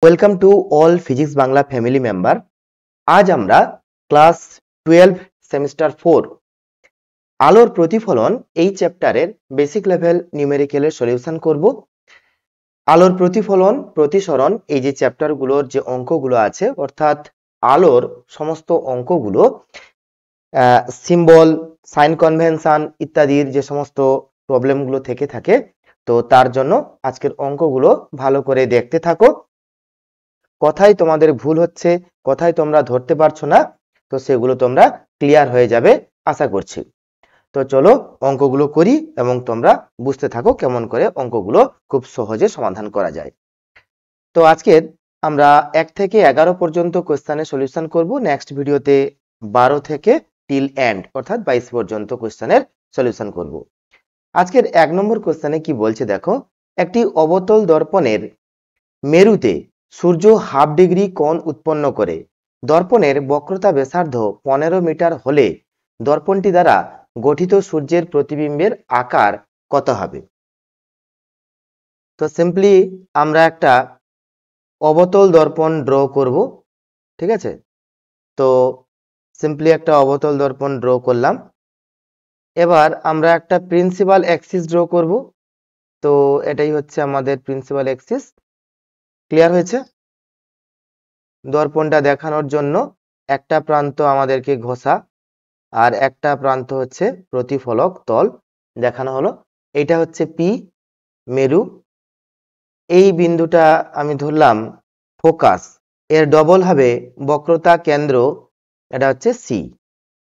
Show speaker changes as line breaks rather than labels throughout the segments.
Welcome to all physics Bangla family member. আজ আমরা class 12 semester 4 আলোর প্রতিফলন এই চ্যাপ্টারের বেসিক লেভেল নিউমেরিক্যালের সলিউশন করব। আলোর প্রতিফলন, প্রতিসরণ এই যে চ্যাপ্টারগুলোর যে অঙ্কগুলো আছে, অর্থাৎ আলোর সমস্ত অঙ্কগুলো সিম্বল, সাইন কনভেনশন ইত্যাদির যে সমস্ত প্রবলেমগুলো থেকে থাকে, তো তার জন্য আজকের অঙ্কগুলো ভালো করে দেখতে থাকো। কোথায় তোমাদের ভুল হচ্ছে, কোথায় তোমরা ধরতে পারছো না, তো সেগুলো তোমরা ক্লিয়ার হয়ে যাবে আশা করছি। তো চলো অঙ্কগুলো করি এবং তোমরা বুঝতে থাকো কেমন করে অঙ্কগুলো খুব সহজে সমাধান করা যায়। তো আজকের আমরা 1 থেকে 11 পর্যন্ত কোশ্চেনের সলিউশন করব। নেক্সট ভিডিওতে 12 থেকে টিল এন্ড অর্থাৎ 22 পর্যন্ত কোশ্চেনের সলিউশন করব। আজকের 1 নম্বর কোশ্চেনে কি বলছে দেখো, একটি অবতল দর্পণের মেরুতে সূর্য হাফ ডিগ্রি কোণ উৎপন্ন করে। দর্পণের বক্রতা ব্যাসার্ধ 15 মিটার হলে দর্পণটি দ্বারা গঠিত সূর্যের প্রতিবিম্বের আকার কত হবে? তো সিম্পলি আমরা একটা অবতল দর্পণ ড্র করব, ঠিক আছে? তো সিম্পলি একটা অবতল দর্পণ ড্র করলাম। এবার আমরা একটা প্রিন্সিপাল অ্যাক্সিস ড্র করব। তো এটাই হচ্ছে আমাদের প্রিন্সিপাল অ্যাক্সিস। ক্লিয়ার হয়েছে? দর্পণটা দেখানোর জন্য একটা প্রান্ত আমাদেরকে ঘষা আর একটা প্রান্ত হচ্ছে প্রতিফলক তল দেখানো হলো। এটা হচ্ছে পি, মেরু। এই বিন্দুটা আমি ধরলাম ফোকাস, এর ডবল হবে বক্রতা কেন্দ্র, এটা হচ্ছে সি।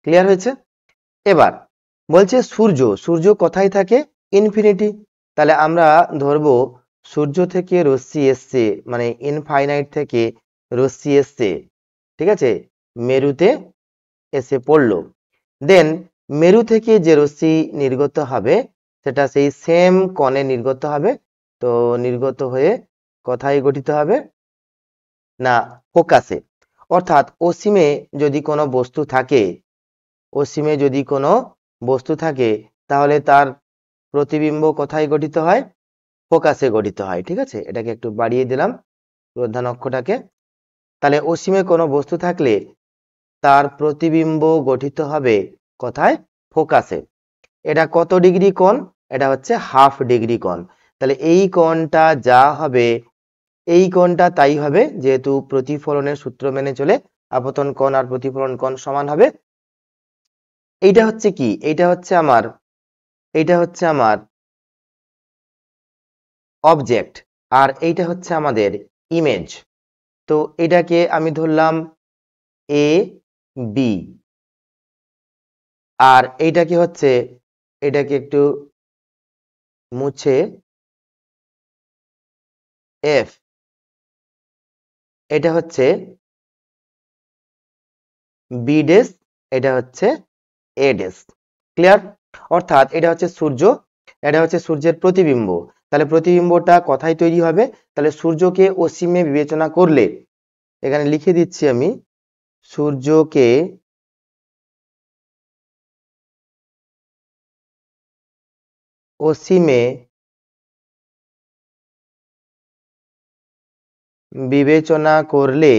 ক্লিয়ার হয়েছে? এবার বলছে সূর্য কোথায় থাকে? ইনফিনিটি। তাহলে আমরা ধরবো সূর্য থেকে রশ্মি এসছে, মানে ইনফাইনাইট থেকে রশ্মি এসছে, ঠিক আছে, মেরুতে এসে পড়লো। দেন মেরু থেকে যে রশ্মি নির্গত হবে সেটা সেই সেম কোণে নির্গত হবে। তো নির্গত হয়ে কোথায় গঠিত হবে? না, ফোকাসে। অর্থাৎ অসীমে যদি কোনো বস্তু থাকে, অসীমে যদি কোনো বস্তু থাকে তাহলে তার প্রতিবিম্ব কোথায় গঠিত হয়? ফোকাসে গঠিত হয়। ঠিক আছে, এটাকে একটু বাড়িয়ে দিলাম প্রধান অক্ষটাকে। তাহলে অসীমে কোনো বস্তু থাকলে তার প্রতিবিম্ব গঠিত হবে কোথায়? ফোকাসে। এটা কত ডিগ্রি কোণ? এটা হচ্ছে হাফ ডিগ্রি কোণ। তাহলে এই কোণটা যা হবে, এই কোণটা তাই হবে, যেহেতু প্রতিফলনের সূত্র মেনে চলে আপতন কোণ আর প্রতিফলন কোণ সমান হবে। এইটা হচ্ছে কি? এইটা হচ্ছে আমার অবজেক্ট আর এইটা হচ্ছে আমাদের ইমেজ। তো এটাকে আমি ধরলাম এ বি, আর এইটাকে হচ্ছে, এটাকে একটু মুছে এফ, এটা হচ্ছে বি ডেস, এটা হচ্ছে এ ডেস। ক্লিয়ার? অর্থাৎ এটা হচ্ছে সূর্য, এটা হচ্ছে সূর্যের প্রতিবিম্ব। তাহলে প্রতিবিম্বটা কোথায় তৈরি হবে? তাহলে সূর্যকে অসীমে বিবেচনা করলে, এখানে লিখে দিচ্ছি আমি, সূর্যকে অসীমে বিবেচনা করলে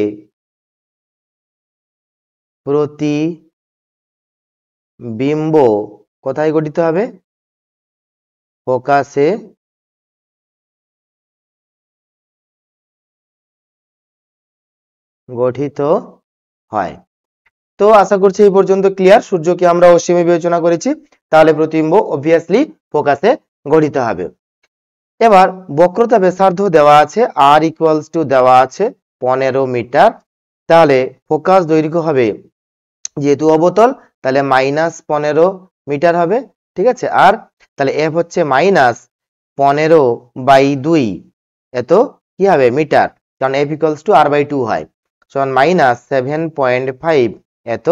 প্রতিবিম্ব কোথায় গঠিত হবে? ফোকাসে গঠিত হয়। তো আশা করছি এই পর্যন্ত ক্লিয়ার। সূর্যকে আমরা অসীমে বিবেচনা করেছি, তাহলে প্রতিবিম্ব অবভিয়াসলি ফোকাসে গঠিত হবে। এবার বক্রতা ব্যাসার্ধ দেওয়া আছে, আর ইকুয়ালস টু দেওয়া আছে 15 মিটার। তাহলে ফোকাস দৈর্ঘ্য হবে, যেহেতু অবতল, তাহলে -15 মিটার হবে। ঠিক আছে, আর তাহলে এফ হচ্ছে -15/2, এত কি হবে? মিটার, কারণ এফ ইকুয়ালস টু r/2 হয়, সমান -7.5 এত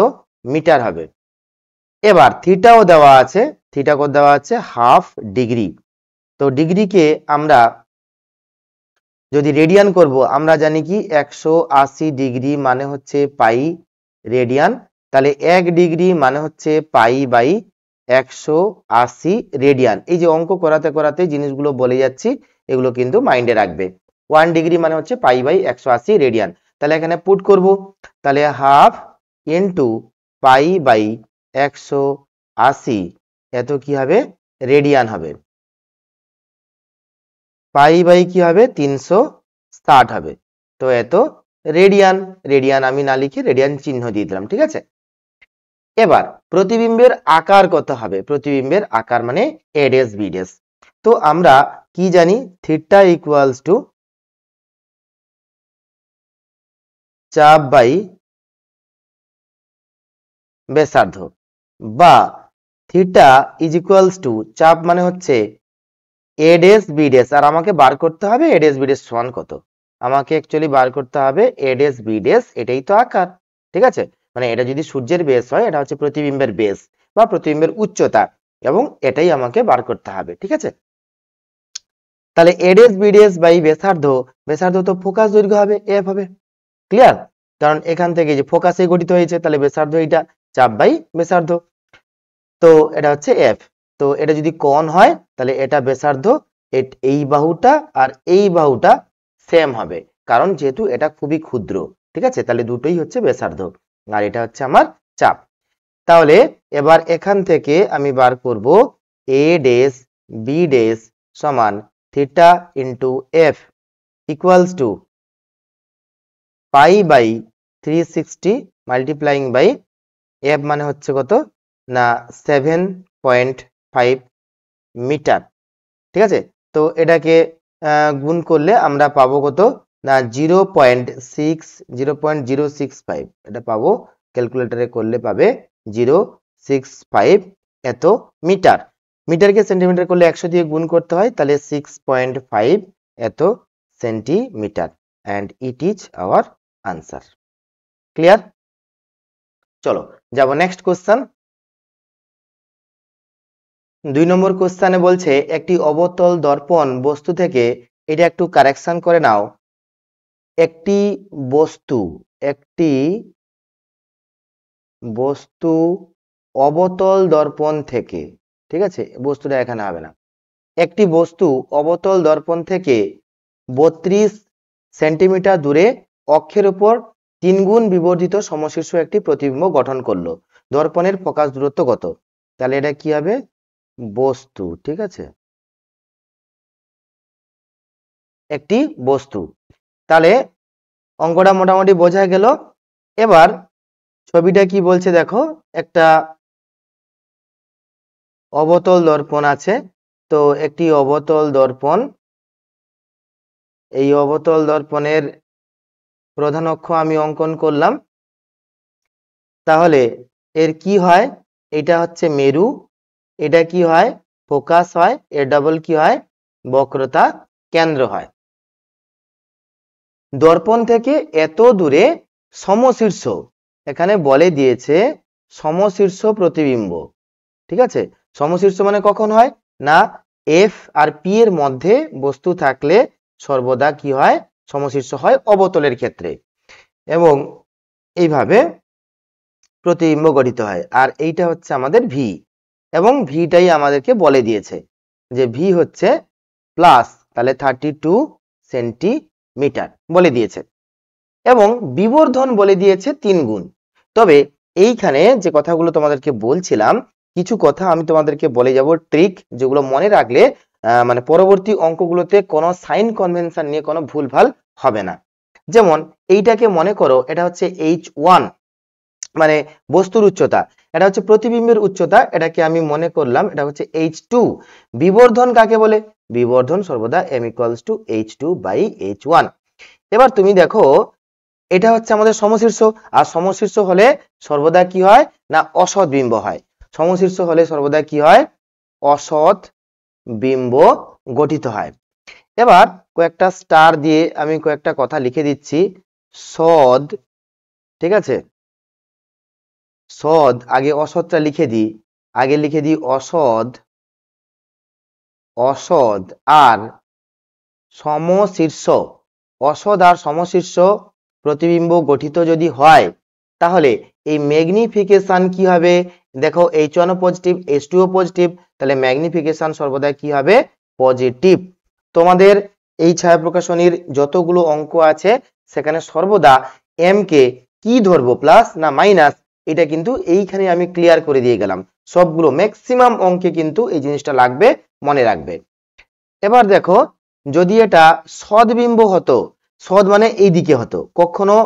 মিটার হবে। এবার থিটাও দেওয়া আছে, থিটা কত দেওয়া আছে? Half degree. তো ডিগ্রিকে আমরা যদি রেডিয়ান করব, আমরা জানি কি 180 ডিগ্রি মানে হচ্ছে পাই রেডিয়ান। তাহলে 1 ডিগ্রি মানে হচ্ছে পাই/180 রেডিয়ান। এই যে অঙ্ক করাতে করাতে জিনিসগুলো বলে যাচ্ছি, এগুলো কিন্তু মাইন্ডে রাখবে। 1 ডিগ্রি মানে হচ্ছে পাই বাই 180 রেডিয়ান। তাহলে এখানে পুট করব, তাহলে হাফ ইন্টু পাই বাই 180 এত কি হবে রেডিয়ান হবে, পাই বাই কি হবে 360 হবে, তো এত রেডিয়ান। রেডিয়ান আমি না লিখে রেডিয়ান চিহ্ন দিয়ে দিলাম, ঠিক আছে। এবার প্রতিবিম্বের আকার কত হবে, প্রতিবিম্বের আকার মানে এ ড্যাশ বি ড্যাশ। তো আমরা কি জানি, থিটা ইকুয়ালস টু চাপ বাই ব্যাসার্ধ, বা থিটা ইজ ইকুয়ালস টু চাপ মানে হচ্ছে এ ড্যাশ বি ড্যাশ, আর আমাকে বার করতে হবে এ ড্যাশ বি ড্যাশ সমান কত। আমাকে অ্যাকচুয়ালি বার করতে হবে এ ড্যাশ বি ড্যাশ, এটাই তো আকার, ঠিক আছে। মানে এটা যদি সূর্যের বেস হয়, এটা হচ্ছে প্রতিবিম্বের বেস বা প্রতিবিম্বের উচ্চতা, এবং এটাই আমাকে বার করতে হবে, ঠিক আছে। তাহলে এ ড্যাশ বি ড্যাশ বাই ব্যাসার্ধ, ব্যাসার্ধ তো ফোকাস দৈর্ঘ্য হবে, এফ হবে, ক্লিয়ার। কারণ এখান থেকে যে ফোকাসে গঠিত হয়েছে, তাহলে ব্যাসার্ধ এটা, চাপ বাই ব্যাসার্ধ, তো এটা হচ্ছে এফ। তো এটা যদি কোণ হয়, তাহলে এটা ব্যাসার্ধ, এই বাহুটা আর এই বাহুটা সেম হবে, কারণ যেহেতু এটা খুবই ক্ষুদ্র, ঠিক আছে। তাহলে দুটোই হচ্ছে ব্যাসার্ধ, আর এটা হচ্ছে আমার চাপ। তাহলে এবার এখান থেকে আমি বার করব এ ড্যাশ বি ড্যাশ সমান theta into F equals to pi by 360 multiplying by F মানে হচ্ছে কত না 7.5 মিটার, ঠিক আছে। তো এটাকে গুণ করলে আমরা পাবো কত না 0.065, এটা পাবো, ক্যালকুলেটরে করলে পাবে 065 এত মিটার। মিটারকে সেন্টিমিটার করলে 100 দিয়ে গুণ করতে হয়, তাহলে 6.5 এত centimetre, and it is our answer. Clear? চলো যাব নেক্সট কোশ্চেন। 2 নম্বর কোশ্চেনে বলছে একটি অবতল দর্পণ বস্তু থেকে, এটা একটু কারেকশন করে নাও, একটি বস্তু অবতল দর্পণ থেকে, ঠিক আছে, বস্তুটা এখানে হবে না, একটি বস্তু অবতল দর্পণ থেকে 32 সেন্টিমিটার দূরে অক্ষের উপর 3 গুণ বিবর্ধিত সমশীর্ষ একটি প্রতিবিম্ব গঠন করলো, দর্পণের ফোকাস দূরত্ব কত। তাহলে এটা কি হবে, বস্তু, ঠিক আছে, একটি বস্তু। তাহলে অঙ্কটা মোটামুটি বোঝা গেল। এবার ছবিটা কি বলছে দেখো, একটা অবতল দর্পণ আছে, তো একটি অবতল দর্পণ, এই অবতল দর্পণের প্রধান অক্ষ আমি অঙ্কন করলাম। তাহলে এর কি হয়, এটা হচ্ছে মেরু, এটা কি হয় ফোকাস হয়, এর ডাবল কি হয় বক্রতা কেন্দ্র হয়। দর্পণ থেকে এত দূরে সমশীর্ষ, এখানে বলে দিয়েছে সমশীর্ষ প্রতিবিম্ব, ঠিক আছে। সমশীর্ষ মানে কখন হয় না, এফ আর পি এর মধ্যে বস্তু থাকলে সর্বদা কি হয় সমশীর্ষ হয় অবতলের ক্ষেত্রে, এবং এইভাবে প্রতিবিম্ব গঠিত হয়। আর এইটা হচ্ছে আমাদের ভি, এবং ভিটাই আমাদেরকে বলে দিয়েছে যে ভি হচ্ছে প্লাস, তাহলে 32 সেন্টিমিটার বলে দিয়েছে, এবং বিবর্ধন বলে দিয়েছে 3 গুণ। তবে এইখানে যে কথাগুলো তোমাদেরকে বলছিলাম, কিছু কথা আমি তোমাদেরকে বলে যাব, ট্রিক, যেগুলো মনে রাখলে মানে পরবর্তী অঙ্কগুলোতে কোনো সাইন কনভেনশন নিয়ে কোনো ভুলভাল হবে না। যেমন এইটাকে মনে করো, এটা হচ্ছে H1, মানে বস্তুর উচ্চতা, এটা হচ্ছে প্রতিবিম্বের উচ্চতা, এটাকে আমি মনে করলাম এটা হচ্ছে H2। বিবর্ধন কাকে বলে, বিবর্ধন সর্বদা m = H2/H1। এবার তুমি দেখো, এটা হচ্ছে আমাদের সমশীর্ষ, আর সমশীর্ষ হলে সর্বদা কি হয় না অসৎ বিম্ব হয়, সমশীর্ষ হলে সর্বদা কি হয় অসৎ বিম্ব গঠিত হয়। এবার কয়েকটা স্টার দিয়ে আমি কয়েকটা কথা লিখে দিচ্ছি। সদ, ঠিক আছে, সদ, আগে অসৎটা লিখে দিই, আগে লিখে দিই অসৎ, অসৎ আর সমশীর্ষ, অসৎ আর সমশীর্ষ প্রতিবিম্ব গঠিত যদি হয়, তাহলে এই ম্যাগনিফিকেশন কি হবে, দেখো H1 পজিটিভ, H2 পজিটিভ, তাহলে ম্যাগনিফিকেশন সর্বদা কি হবে পজিটিভ। তোমাদের এই ছায়া প্রকাশনীর যতগুলো অঙ্ক আছে সেখানে সর্বদা এম কে কি ধরবো, প্লাস না মাইনাস, এটা কিন্তু এইখানে আমি ক্লিয়ার করে দিয়ে গেলাম। সবগুলো ম্যাক্সিমাম অঙ্কে কিন্তু এই জিনিসটা লাগবে, মনে রাখবে। এবার দেখো, যদি এটা সদ্বিম্ব হতো, সদ মানে এইদিকে হতো, কখনো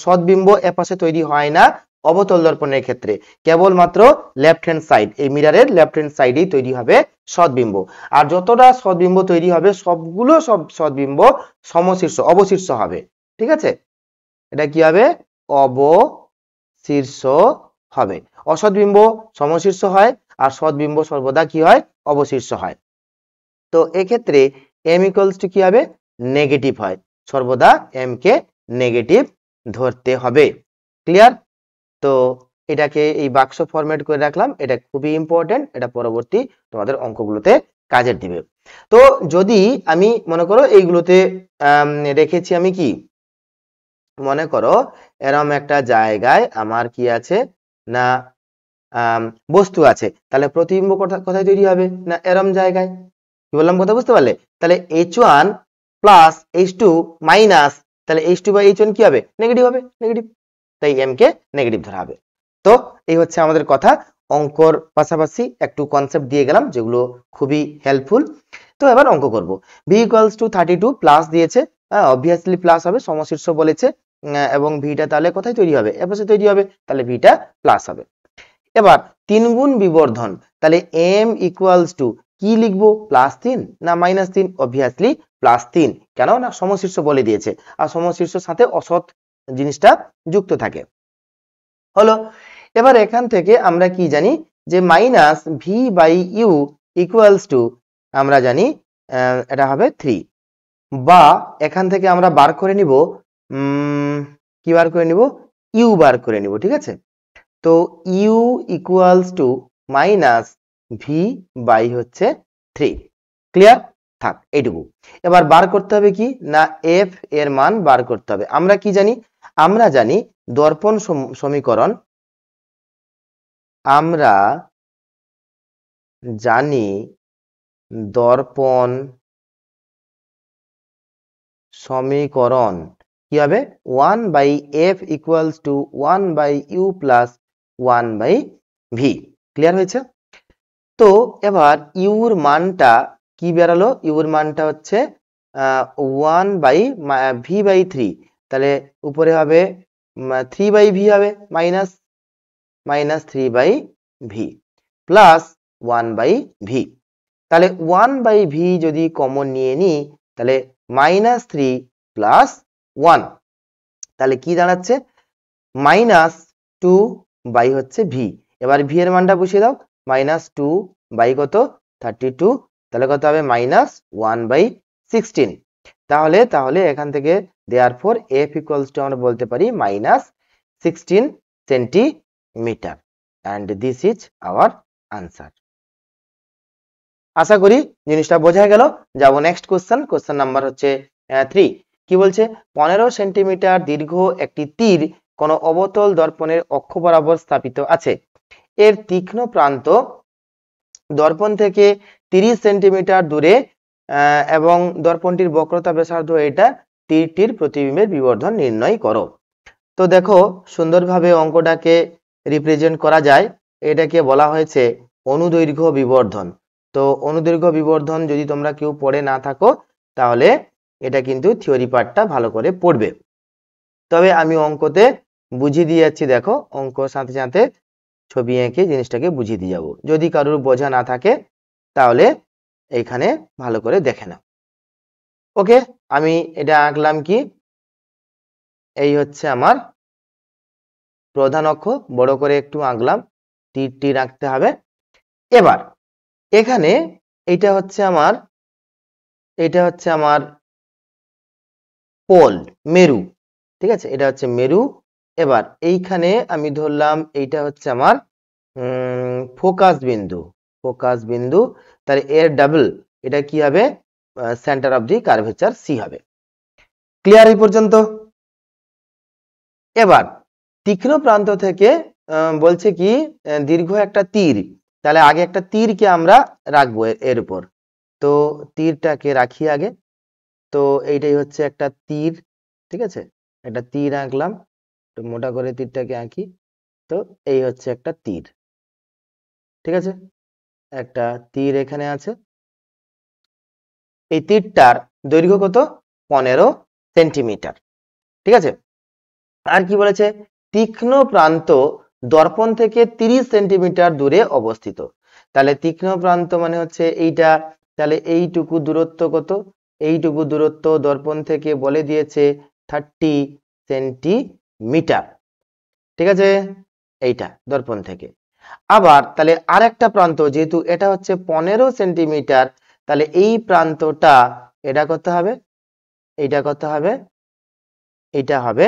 সদ্বিম্ব এপাশে তৈরি হয় না অবতল দর্পণের ক্ষেত্রে, কেবলমাত্র লেফট হ্যান্ড সাইড, এই মিররের লেফট হ্যান্ড সাইডেই তৈরি হবে সদ্বিম্ব। আর যতটা সদ্বিম্ব তৈরি হবে সবগুলো সদ্বিম্ব সমশীর্ষ অবশীর্ষ হবে। ঠিক আছে, এটা কি হবে, অবশীর্ষ হবে। অসদ্বিম্ব সমশীর্ষ হয় আর সদ্বিম্ব সর্বদা কি হয়, অবশীর্ষ হয়। তো এক্ষেত্রে m ইকুয়ালস টু কি হবে, নেগেটিভ হয়, সর্বদা m কে নেগেটিভ ধরতে হবে। ক্লিয়ার? তো এটাকে এই বাক্স ফরম্যাট করে রাখলাম, এটা খুবই ইম্পর্টেন্ট, এটা পরবর্তী তোমাদের অঙ্কগুলোতে কাজের দিবে। তো যদি আমি মনে করো এইগুলোতে রেখেছি আমি কি, মনে করো এরম একটা জায়গায় আমার কি আছে না বস্তু আছে, তাহলে প্রতিবিম্ব কোথায় তৈরি হবে না এরম জায়গায়। কি বললাম, কথা বুঝতে পারলে? তাহলে h1 প্লাস h2 মাইনাস, তাহলে h2 বাই h1 কি হবে, নেগেটিভ হবে, নেগেটিভ, তাই m কে নেগেটিভ ধরা হবে। তো এই হচ্ছে আমাদের কথা। অঙ্কর পাশাপাশি একটু কনসেপ্ট দিয়ে গেলাম যেগুলো খুবই হেল্পফুল। তো এবার অঙ্ক করব। v ইকুয়ালস টু 32 প্লাস দিয়েছে, অবভিয়াসলি প্লাস হবে, সমশীর্ষ বলেছে, এবং ভিটা তাহলে কোথায় তৈরি হবে, এপাশে তৈরি হবে, তাহলে ভিটা প্লাস হবে। এবার 3 গুণ বিবর্ধন, তাহলে m ইকুয়ালস টু কি লিখবো, +3 না -3, অবভিয়াসলি +3, কেন না সমশীর্ষ বলে দিয়েছে, আর সমশীর্ষের সাথে অসৎ জিনিসটা যুক্ত থাকে। হলো, এবার এখান থেকে আমরা কি জানি যে minus V by U equals to, আমরা জানি এটা হবে 3, বা এখান থেকে আমরা বার করে নিব, কি বার করে নিব, ইউ বার করে নিব। ঠিক আছে, তো U equals to minus V by হচ্ছে 3। ক্লিয়ার? থাক এইটুকু। এবার বার করতে হবে কি না এফ এর মান বার করতে হবে। আমরা কি জানি, আমরা জানি দর্পণ সমীকরণ, আমরা জানি দর্পণ সমীকরণ কি হবে, 1 by F equals to 1 by U plus 1 by V. Clear হয়েছে? তো এবার ইউর মানটা কি বেরালো, ইউর মানটা হচ্ছে 1 বাই ভি বাই 3, তাহলে উপরে হবে 3 বাই ভি হবে, minus 3 by V plus 1 by V. তাহলে 1 বাই ভি যদি কমন নিয়ে নিই, তাহলে -3 প্লাস 1, তাহলে কি দাঁড়াচ্ছে, -2 বাই হচ্ছে ভি। এবার ভি এর মানটা বসিয়ে দাও, -2 বাই কত 32, তাহলে কত হবে -1 বাই 16। তাহলে এখান থেকে দেয়ারফর এফ ইকুয়ালস টু আমরা বলতে পারি -16 centimetre, and this is our answer. আশা করি জিনিসটা বোঝা গেল। যাবো নেক্সট কোশ্চেন নাম্বার হচ্ছে 3। কি বলছে, 15 সেন্টিমিটার দীর্ঘ একটি তীর কোন অবতল দর্পণের অক্ষ বরাবর স্থাপিত আছে, এর তীক্ষ্ণ প্রান্ত দর্পণ থেকে 30 সেন্টিমিটার দূরে, এবং দর্পণটির বক্রতা ব্যাসার্ধ এটা, তীরটির প্রতিবিম্বের বিবর্ধন নির্ণয় করো। তো দেখো সুন্দরভাবে অঙ্কটাকে রিপ্রেজেন্ট করা যায়, এটাকে বলা হয়েছে অনুদৈর্ঘ্য বিবর্ধন। তো অনুদৈর্ঘ্য বিবর্ধন যদি তোমরা কেউ পড়ে না থাকো, তাহলে এটা কিন্তু থিওরি পার্টটা ভালো করে পড়বে। তবে আমি অঙ্কতে বুঝিয়ে দিয়ে যাচ্ছি, দেখো অঙ্কর সাথে সাথে ছবি এঁকে জিনিসটাকে বুঝিয়ে দিয়ে যাবো। যদি কারোর বোঝা না থাকে তাহলে এইখানে ভালো করে দেখে নাও। ওকে, আমি এটা আঁকলাম কি, এই হচ্ছে আমার প্রধান অক্ষ, বড় করে একটু আঁকলাম, তীরটি রাখতে হবে। এবার এখানে এটা হচ্ছে আমার পোল, মেরু। ঠিক আছে, এটা হচ্ছে মেরু। এবার এইখানে আমি ধরলাম এইটা হচ্ছে আমার ফোকাস বিন্দু, তাহলে এর ডাবল এটা কি হবে, centre of the curvature C হবে। ক্লিয়ার এই পর্যন্ত? এবার তীক্ষ্ণ প্রান্ত থেকে বলছে কি দীর্ঘ একটা তীর, তাহলে আগে একটা তীরকে আমরা রাখবো এর উপর, তো তীরটাকে রাখি আগে। তো এইটাই হচ্ছে একটা তীর, ঠিক আছে, একটা তীর আঁকলাম, একটু মোটা করে তীরটাকে আঁকি। তো এই হচ্ছে একটা তীর, ঠিক আছে, একটা তীর এখানে আছে। এই তীরটার দৈর্ঘ্য কত? 15 সেন্টিমিটার, ঠিক আছে। আর কি বলেছে? তীক্ষ্ণ প্রান্ত দর্পণ থেকে 30 সেন্টিমিটার দূরে অবস্থিত। তাহলে তীক্ষ্ণ প্রান্ত মানে হচ্ছে এইটা, তাহলে এইটুকু দূরত্ব কত? এইটুকু দূরত্ব দর্পণ থেকে বলে দিয়েছে 30 সেন্টিমিটার, ঠিক আছে, এইটা দর্পণ থেকে। আবার তাহলে আরেকটা প্রান্ত, যেহেতু এটা হচ্ছে 15 সেন্টিমিটার, তাহলে এই প্রান্তটা এটা করতে হবে, এইটা করতে হবে, এটা হবে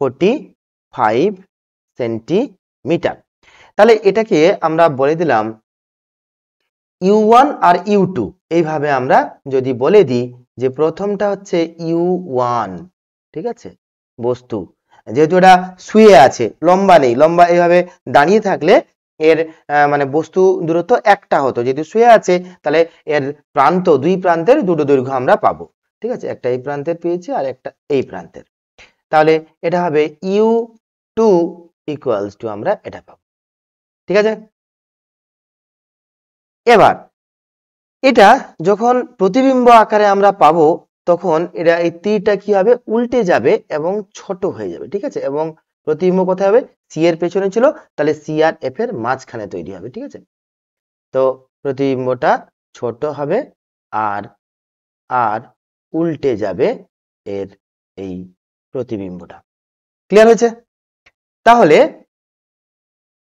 45 সেন্টিমিটার। তাহলে এটাকে আমরা বলে দিলাম U1 আর U2। এইভাবে আমরা যদি বলে দিই যে প্রথমটা হচ্ছে U1, ঠিক আছে, বস্তু, যেহেতু এটা শুয়ে আছে, লম্বা নেই, লম্বা এইভাবে দাঁড়িয়ে থাকলে এর মানে বস্তু দূরত্ব একটা হতো, যেহেতু শুয়ে আছে তাহলে এর প্রান্ত, দুই প্রান্তের দুটো দৈর্ঘ্য আমরা পাবো, ঠিক আছে, একটা এই প্রান্তের পেয়েছি আর একটা এই প্রান্তের। তাহলে এটা হবে U2 ইকুয়ালস টু, আমরা এটা পাবো, ঠিক আছে। এবার এটা যখন প্রতিবিম্ব আকারে আমরা পাবো, তখন এটা এই তীরটা কি হবে? উল্টে যাবে এবং ছোট হয়ে যাবে, ঠিক আছে, এবং প্রতিবিম্ব কোথায় হবে? সি এর পেছনে ছিল, তাহলে সি আর এফ এর মাঝখানে তৈরি হবে, ঠিক আছে। তো প্রতিবিম্বটা ছোট হবে আর আর উল্টে যাবে এর এই প্রতিবিম্বটা। ক্লিয়ার হয়েছে? তাহলে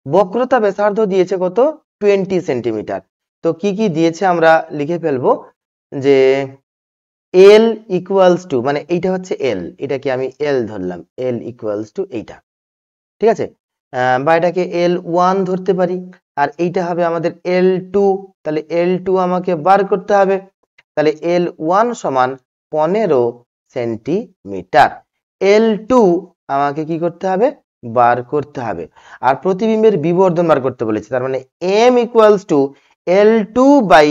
বক্রতা ব্যাসার্ধ দিয়েছে কত? 20 সেন্টিমিটার। তো কি কি দিয়েছে আমরা লিখে ফেলবো, যে এল ইকুয়ালস টু, মানে এইটা হচ্ছে এল, এটাকে আমি এল ধরলাম, এল ইকুয়ালস টু এইটা, ঠিক আছে, বা এটাকে L1 ধরতে পারি, আর এইটা হবে আমাদের L2। তাহলে L2 আমাকে বার করতে হবে, তাহলে L1 সমান 15 সেন্টিমিটার, L2 আমাকে কি করতে হবে? বার করতে হবে। আর প্রতিবিম্বের বিবর্ধন বার করতে বলেছে, তার মানে M equals to L2 by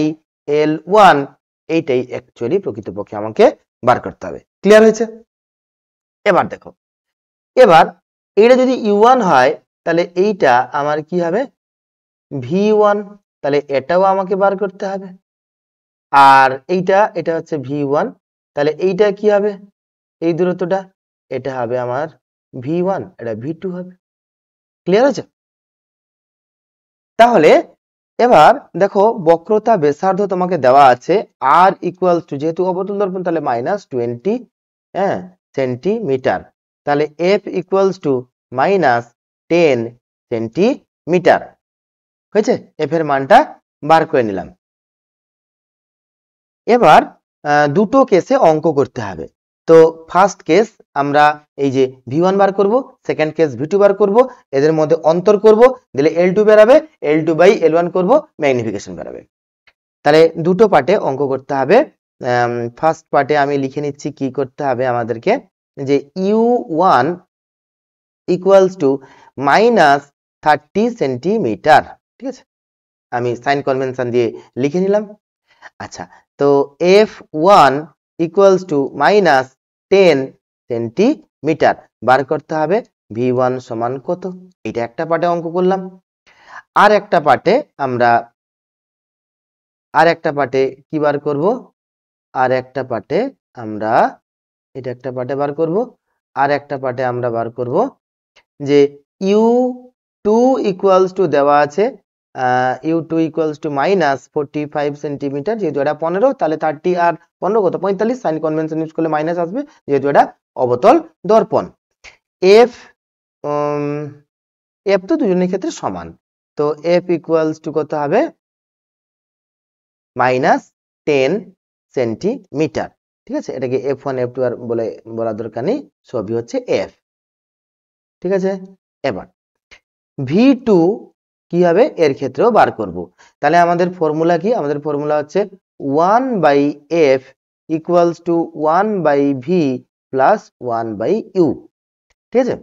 L1, এইটাই অ্যাকচুয়ালি প্রকৃতপক্ষে আমাকে বার করতে হবে। ক্লিয়ার হয়েছে? এবার দেখো, এবার এটা যদি U1 হয়, তাহলে এইটা আমার কি হবে? V1, তাহলে এটাও আমাকে বার করতে হবে। আর এটা হচ্ছে V1, তাহলে এইটা কি হবে? এই দূরত্বটা, এটা হবে আমার V1, এটা V2 হবে। ক্লিয়ার হয়েছে? তাহলে এবার দেখো, বক্রতা ব্যাসার্ধ তোমাকে দেওয়া আছে R ইকুয়ালস টু, যেহেতু অবতল দর্পণ তাহলে -20 সেন্টিমিটার, তাহলে F ইকুয়ালস টু -10 সেন্টিমিটার। হয়েছে? F এর মানটা বার করে নিলাম। এবার দুটো কেসে অঙ্ক করতে হবে। তো ফার্স্ট কেস আমরা এই যে V1 বার করব, সেকেন্ড কেস V2 বার করব, এদের মধ্যে অন্তর করব, দিলে L2 বেরাবে, L2 বাই L1 করব, ম্যাগনিফিকেশন বেরাবে। তাহলে দুটো পার্টে অঙ্ক করতে হবে। ফার্স্ট পার্টে আমি লিখে নিচ্ছি কি করতে হবে আমাদেরকে, যে U1 ইকুয়ালস টু -30 সেন্টিমিটার, ঠিক আছে, আমি সাইন কনভেনশন দিয়ে লিখে নিলাম। আচ্ছা, তো F1 ইকুয়ালস টু -10 সেন্টিমিটার বার করতে হবে। V1 সমান কত? এটা একটা পার্টে অঙ্ক করলাম। আর একটা পার্টে আমরা কি বার করব? আর একটা পার্টে আমরা এটা একটা পার্টে বার করব, আর একটা পার্টে আমরা বার করব যে U2 ইকুয়ালস টু দেওয়া আছে, U2 ইকুয়ালস টু -45 সেন্টিমিটার, যেহেতু এটা 15, তাহলে 30 আর 15 কত? 45, সাইন কনভেনশন ইউজ করলে মাইনাস আসবে, যেহেতু এটা অবতল দর্পণ। F F তো দুজনের ক্ষেত্রে সমান, তো F ইকুয়ালস টু কত হবে? -10 সেন্টিমিটার, ঠিক আছে, এটাকে F1 F2 আর বলা দরকার নেই, সবই হচ্ছে F, ঠিক আছে। এবার V2 কি হবে? এর ক্ষেত্রেও বার করব। তাহলে আমাদের ফর্মুলা কি? আমাদের ফর্মুলা হচ্ছে 1/F equals to 1/V plus 1/U, ঠিক আছে।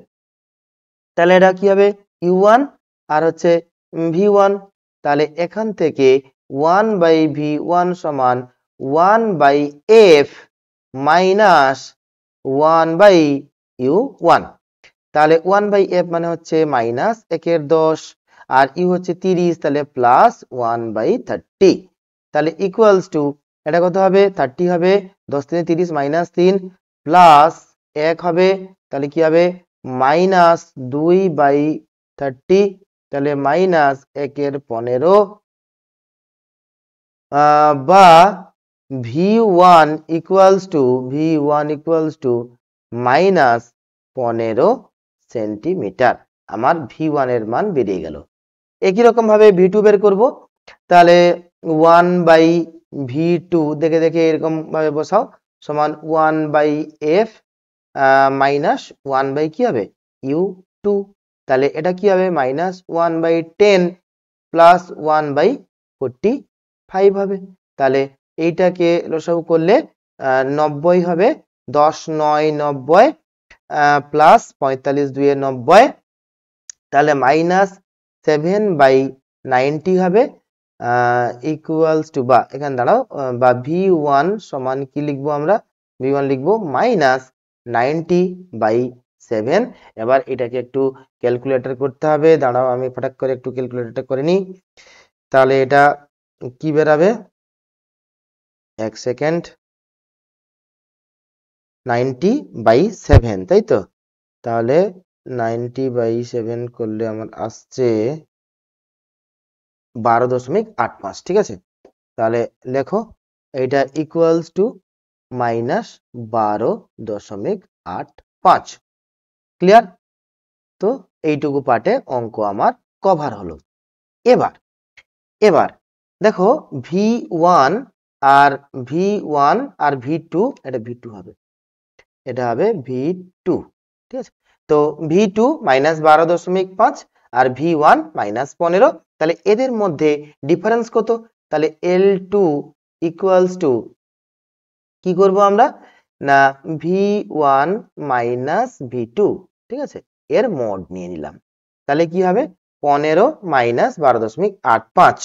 তাহলে এটা কি হবে? U1 আর হচ্ছে V1, তাহলে এখান থেকে 1/v1 সমান 1/f মাইনাস 1/u1। তাহলে 1/f মানে হচ্ছে মাইনাস 1/10 আর ইউ হচ্ছে 30, তাহলে প্লাস 1/30। তাহলে ইকুয়ালস টু এটা কত হবে? 30 হবে, 10 থেকে 30 মাইনাস 3 প্লাস 1 হবে, তাহলে কি হবে? মাইনাস 2/30, তাহলে মাইনাস 1/15 বা v1 equals to minus 15 centimetre. আমার v1 এর মান বেরিয়ে গেল। একই রকম ভাবে v2 বের করব। তাহলে 1/v2 দেখে দেখে এরকম ভাবে বসাও, সমান 1/f মাইনাস 1 কি হবে? u2। তাহলে এটা কি হবে? মাইনাস 1/10 প্লাস 1/45 হবে। তাহলে এইটাকে লসাগু করলে 90 হবে, 10 9 90 প্লাস 45 2 90, তাহলে মাইনাস 7/90 হবে ইকুয়ালস টু, বা এখানে দাঁড়াও, বা v1 সমান কি লিখবো আমরা? v1 লিখবো মাইনাস 90/7। এবার এটাকে একটু ক্যালকুলেটর করতে হবে, দাঁড়াও আমি ফটাক করে একটু ক্যালকুলেটরটা করে নিই। তাহলে এটা কি বেরাবে? এক সেকেন্ড, 90/7, তাই তো? তাহলে 90/7 করলে আমার আসছে 12.85, ঠিক আছে? তাহলে লেখো এটা ইকুয়ালস টু মাইনাস 12.85। ক্লিয়ার? তো এইটুকু পার্টে অঙ্ক আমার কভার হলো। এবার দেখো v1 আর v2, এটা v2 হবে, এটা হবে v2, ঠিক আছে? তো v2 মাইনাস 12.5 আর v1 মাইনাস 15, তাহলে এদের মধ্যে ডিফারেন্স কত? তাহলে L2 ইকুয়ালস টু কি করব আমরা? না v1 মাইনাস v2, ঠিক আছে, এর মড নিয়ে নিলাম। তাহলে কি হবে? 15 মাইনাস 12.85,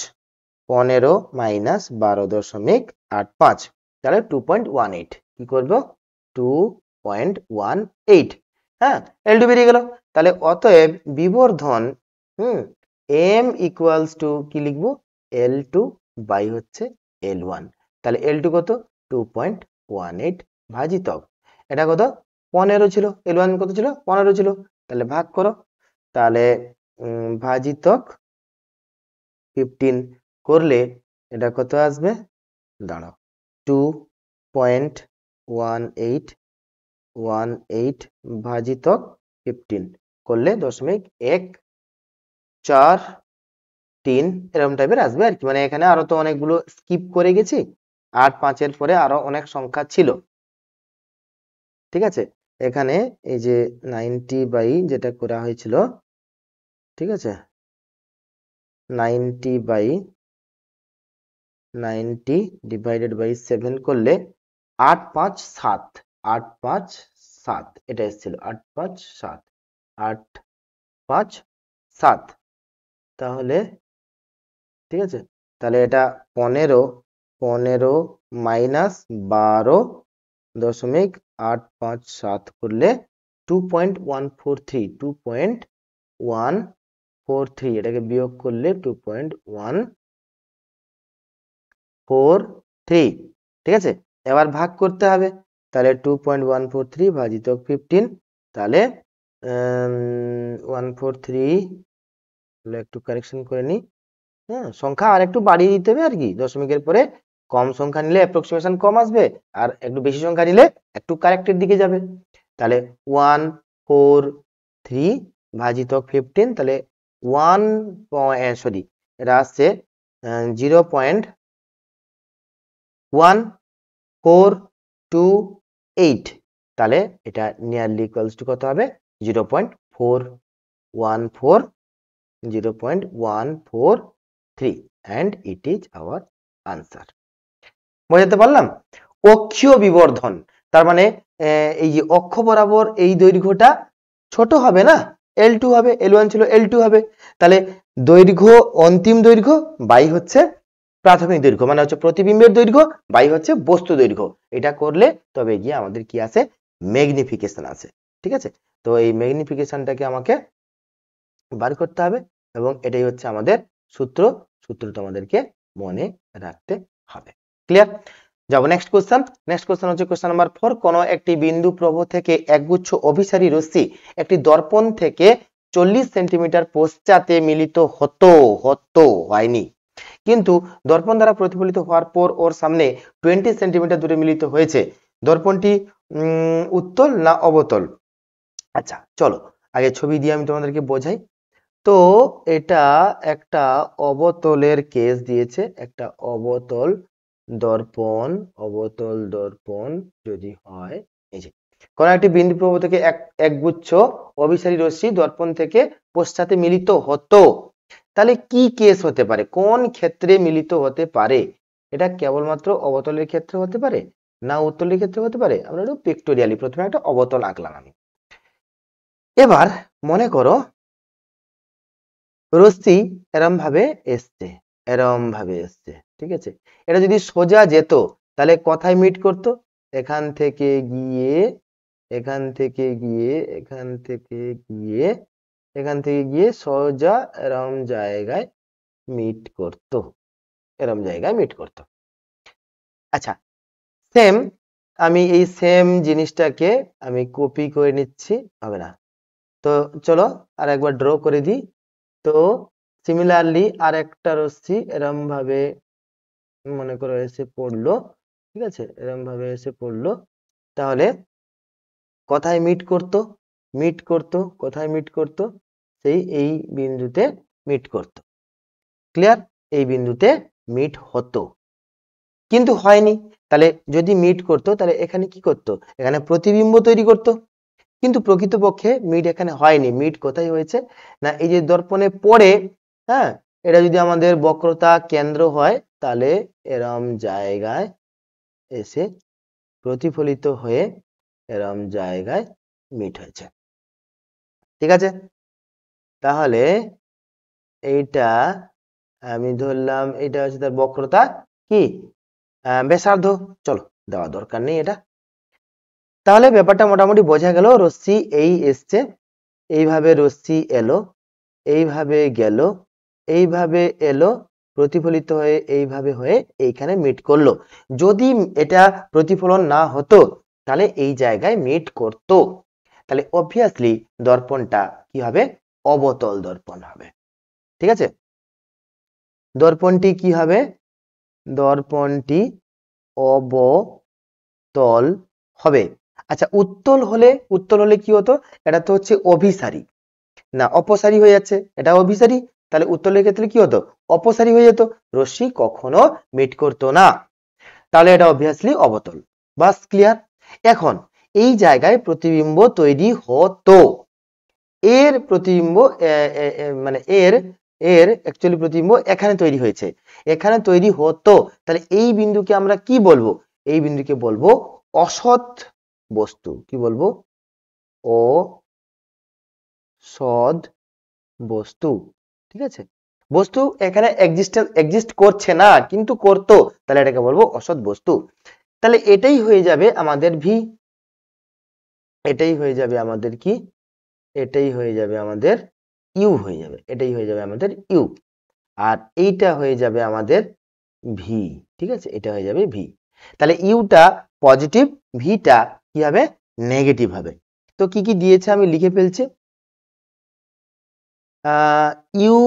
15 মাইনাস 12.85, তাহলে 2.18। কি করব? 2.18। হ্যাঁ, L2 বেরিয়ে গেল। তাহলে অতএব বিবর্ধন m ইকুয়ালস টু কি লিখবো? L2 বাই হচ্ছে L1। তাহলে L2 কত? 2.18 ভাজিতক এটা কত? 15 ছিল, L1 কত ছিল? 15 ছিল। তাহলে ভাগ করো, তাহলে ভাজিতক 15 করলে এটা কত আসবে? দাঁড়াও, 2.18 ভাজিতক 15 করলে 0.143 এরকম টাইপের আসবে আর কি। মানে এখানে আরো তো অনেকগুলো স্কিপ করে গেছি, 8 5 এর পরে আরো অনেক সংখ্যা ছিল, ঠিক আছে? এখানে এই যে 90 যেটা করা হয়েছিল, ঠিক আছে, 90 ডিভাইডেড বাই 7 করলে 8 5 7, 8 5 7 এটা এসেছিল, 8 5 7, 8 5 7। তাহলে ঠিক আছে, তাহলে এটা 15 মাইনাস 12.857 করলে 2.143, এটাকে বিয়োগ করলে 2.143, ঠিক আছে? এবার ভাগ করতে হবে, তাহলে 2.143 ভাজিতক 15, তাহলে 143, একটু কারেকশন করে নিই। হ্যাঁ, সংখ্যা আর একটু বাড়িয়ে দিতে হবে আর কি, দশমিকের পরে কম সংখ্যা নিলে অ্যাপ্রক্সিমেশন কম আসবে, আর একটু বেশি সংখ্যা নিলে একটু কারেক্টের দিকে যাবে। তাহলে 143 ভাজিতক 15, তাহলে এটা আসছে 0.1428, তাহলে এটা নিয়ারলি ইকুয়ালস টু কত হবে? 0.143 and it is our answer। বোঝাতে পারলাম? অক্ষীয় বিবর্ধন, তার মানে এই যে অক্ষ বরাবর এই দৈর্ঘ্যটা ছোট হবে না, L2 হবে, L1 ছিল L2 হবে, তাহলে দৈর্ঘ্য অন্তিম দৈর্ঘ্য বাই হচ্ছে প্রাথমিক দৈর্ঘ্য মানে হচ্ছে প্রতিবিম্বের দৈর্ঘ্য বাই হচ্ছে বস্তু দৈর্ঘ্য। এটা করলে তবে গিয়ে আমাদের কি আছে, ম্যাগনিফিকেশন আছে। ঠিক আছে, তো এই ম্যাগনিফিকেশনটাকে আমাকে বার করতে হবে এবং এটাই হচ্ছে আমাদের সূত্র। সূত্রটা আমাদেরকে মনে রাখতে হবে। ক্লিয়ার? যাবো নেক্সট কোশ্চেন। নেক্সট কোশ্চেন হচ্ছে কোশ্চেন নাম্বার 4। কোন একটি বিন্দু প্রভ থেকে একগুচ্ছ অভিসারী রশ্মি একটি দর্পণ থেকে 40 সেন্টিমিটার পশ্চাতে মিলিত হতো হয়নি, কিন্তু দর্পণ দ্বারা প্রতিফলিত হওয়ার পর ওর সামনে 20 সেন্টিমিটার দূরে মিলিত হয়েছে। দর্পণটি উত্তল না অবতল? আচ্ছা চলো আগে ছবি দিয়ে আমি তোমাদেরকে বোঝাই। তো এটা একটা অবতলের কেস দিয়েছে, একটা অবতল দর্পণ যদি হয়, এই যে কোন একটি বিন্দু প্রভ থেকে একগুচ্ছ অভিসারী রশ্মি দর্পণ থেকে পশ্চাতে মিলিত হতো, তাহলে কি কেস হতে পারে, কোন ক্ষেত্রে মিলিত হতে পারে? এটা কেবলমাত্র অবতলের ক্ষেত্রে হতে পারে না উত্তলের ক্ষেত্রে হতে পারে? আমরা একটু পিক্টোরিয়ালি প্রথমে একটা অবতল আঁকলাম আমি। এবার মনে করো রশ্মি এরম ভাবে এসছে, ঠিক আছে, এটা যদি সোজা যেত তাহলে কোথায় মিট করতো? এখান থেকে গিয়ে এখান থেকে গিয়ে এখান থেকে গিয়ে এখান থেকে গিয়ে সোজা এরম জায়গায় মিট করতো, এরম জায়গায় মিট করতো। আচ্ছা সেম আমি এই সেম জিনিসটাকে আমি কপি করে নিচ্ছি, হবে না, তো চলো আর একবার ড্র করে দিই। তো সিমিলারলি আর একটা রশ্মি এরম ভাবে মনে করো এসে পড়লো, ঠিক আছে, এরম ভাবে এসে পড়লো, তাহলে কোথায় মিট করতো কোথায় মিট করতো? সেই এই বিন্দুতে মিট করতো। ক্লিয়ার? এই বিন্দুতে মিট হতো, কিন্তু হয়নি। তাহলে যদি মিট করতো তাহলে এখানে কি করতো? এখানে প্রতিবিম্ব তৈরি করতো, কিন্তু প্রকৃতপক্ষে মিট এখানে হয়নি। মিট কোথায় হয়েছে না এই যে দর্পণে পড়ে, হ্যাঁ, এটা যদি আমাদের বক্রতা কেন্দ্র হয় তাহলে এরম জায়গায় এসে প্রতিফলিত হয়ে এরম জায়গায় মিট হয়েছে। ঠিক আছে, তাহলে এইটা আমি ধরলাম এটা হচ্ছে তার বক্রতা কি ব্যাসার্ধ। চলো দেওয়া দরকার নেই এটা। তাহলে ব্যাপারটা মোটামুটি বোঝা গেল। রশ্মি এই এসছে, এইভাবে রশ্মি এলো, এইভাবে গেল, এইভাবে এলো, প্রতিফলিত হয়ে এইভাবে হয়ে এইখানে মিট করলো। যদি এটা প্রতিফলন না হতো তাহলে এই জায়গায় মিট করতো, তাহলে অবভিয়াসলি দর্পণটা কি হবে? অবতল দর্পণ হবে। ঠিক আছে, দর্পণটি কি হবে? দর্পণটি অবতল হবে। আচ্ছা উত্তল হলে কি হতো? এটা তো হচ্ছে অভিসারী না অপসারী হয়ে যাচ্ছে, এটা অভিসারী, তাহলে উত্তলের ক্ষেত্রে কি হতো? অপসারী হয়ে যেত, রশ্মি কখনো মিট করতো না, তাহলে এটা অবভিয়াসলি অবতল। বাস ক্লিয়ার? এখন এই জায়গায় প্রতিবিম্ব তৈরি হতো, এর প্রতিবিম্ব মানে এর এর অ্যাকচুয়ালি প্রতিবিম্ব এখানে তৈরি হয়েছে, এখানে তৈরি হতো, তাহলে এই বিন্দুকে আমরা কি বলবো? এই বিন্দুকে বলবো অসৎ বস্তু। কি বলবো? অসৎ বস্তু। ঠিক আছে, বস্তু এখানে এক্সিস্ট করছে না কিন্তু করতো, তাহলে এটাকে বলবো অসৎ বস্তু। তাহলে এটাই হয়ে যাবে আমাদের ভি, এটাই হয়ে যাবে আমাদের কি? এটাই হয়ে যাবে আমাদের ইউ হয়ে যাবে, এটাই হয়ে যাবে আমাদের ইউ, আর এইটা হয়ে যাবে আমাদের ভি। ঠিক আছে, এটা হয়ে যাবে ভি। তাহলে ইউটা পজিটিভ, ভিটা কি হবে? নেগেটিভ হবে। তো কি কি দিয়েছে আমি লিখে ফেলছি। ইউ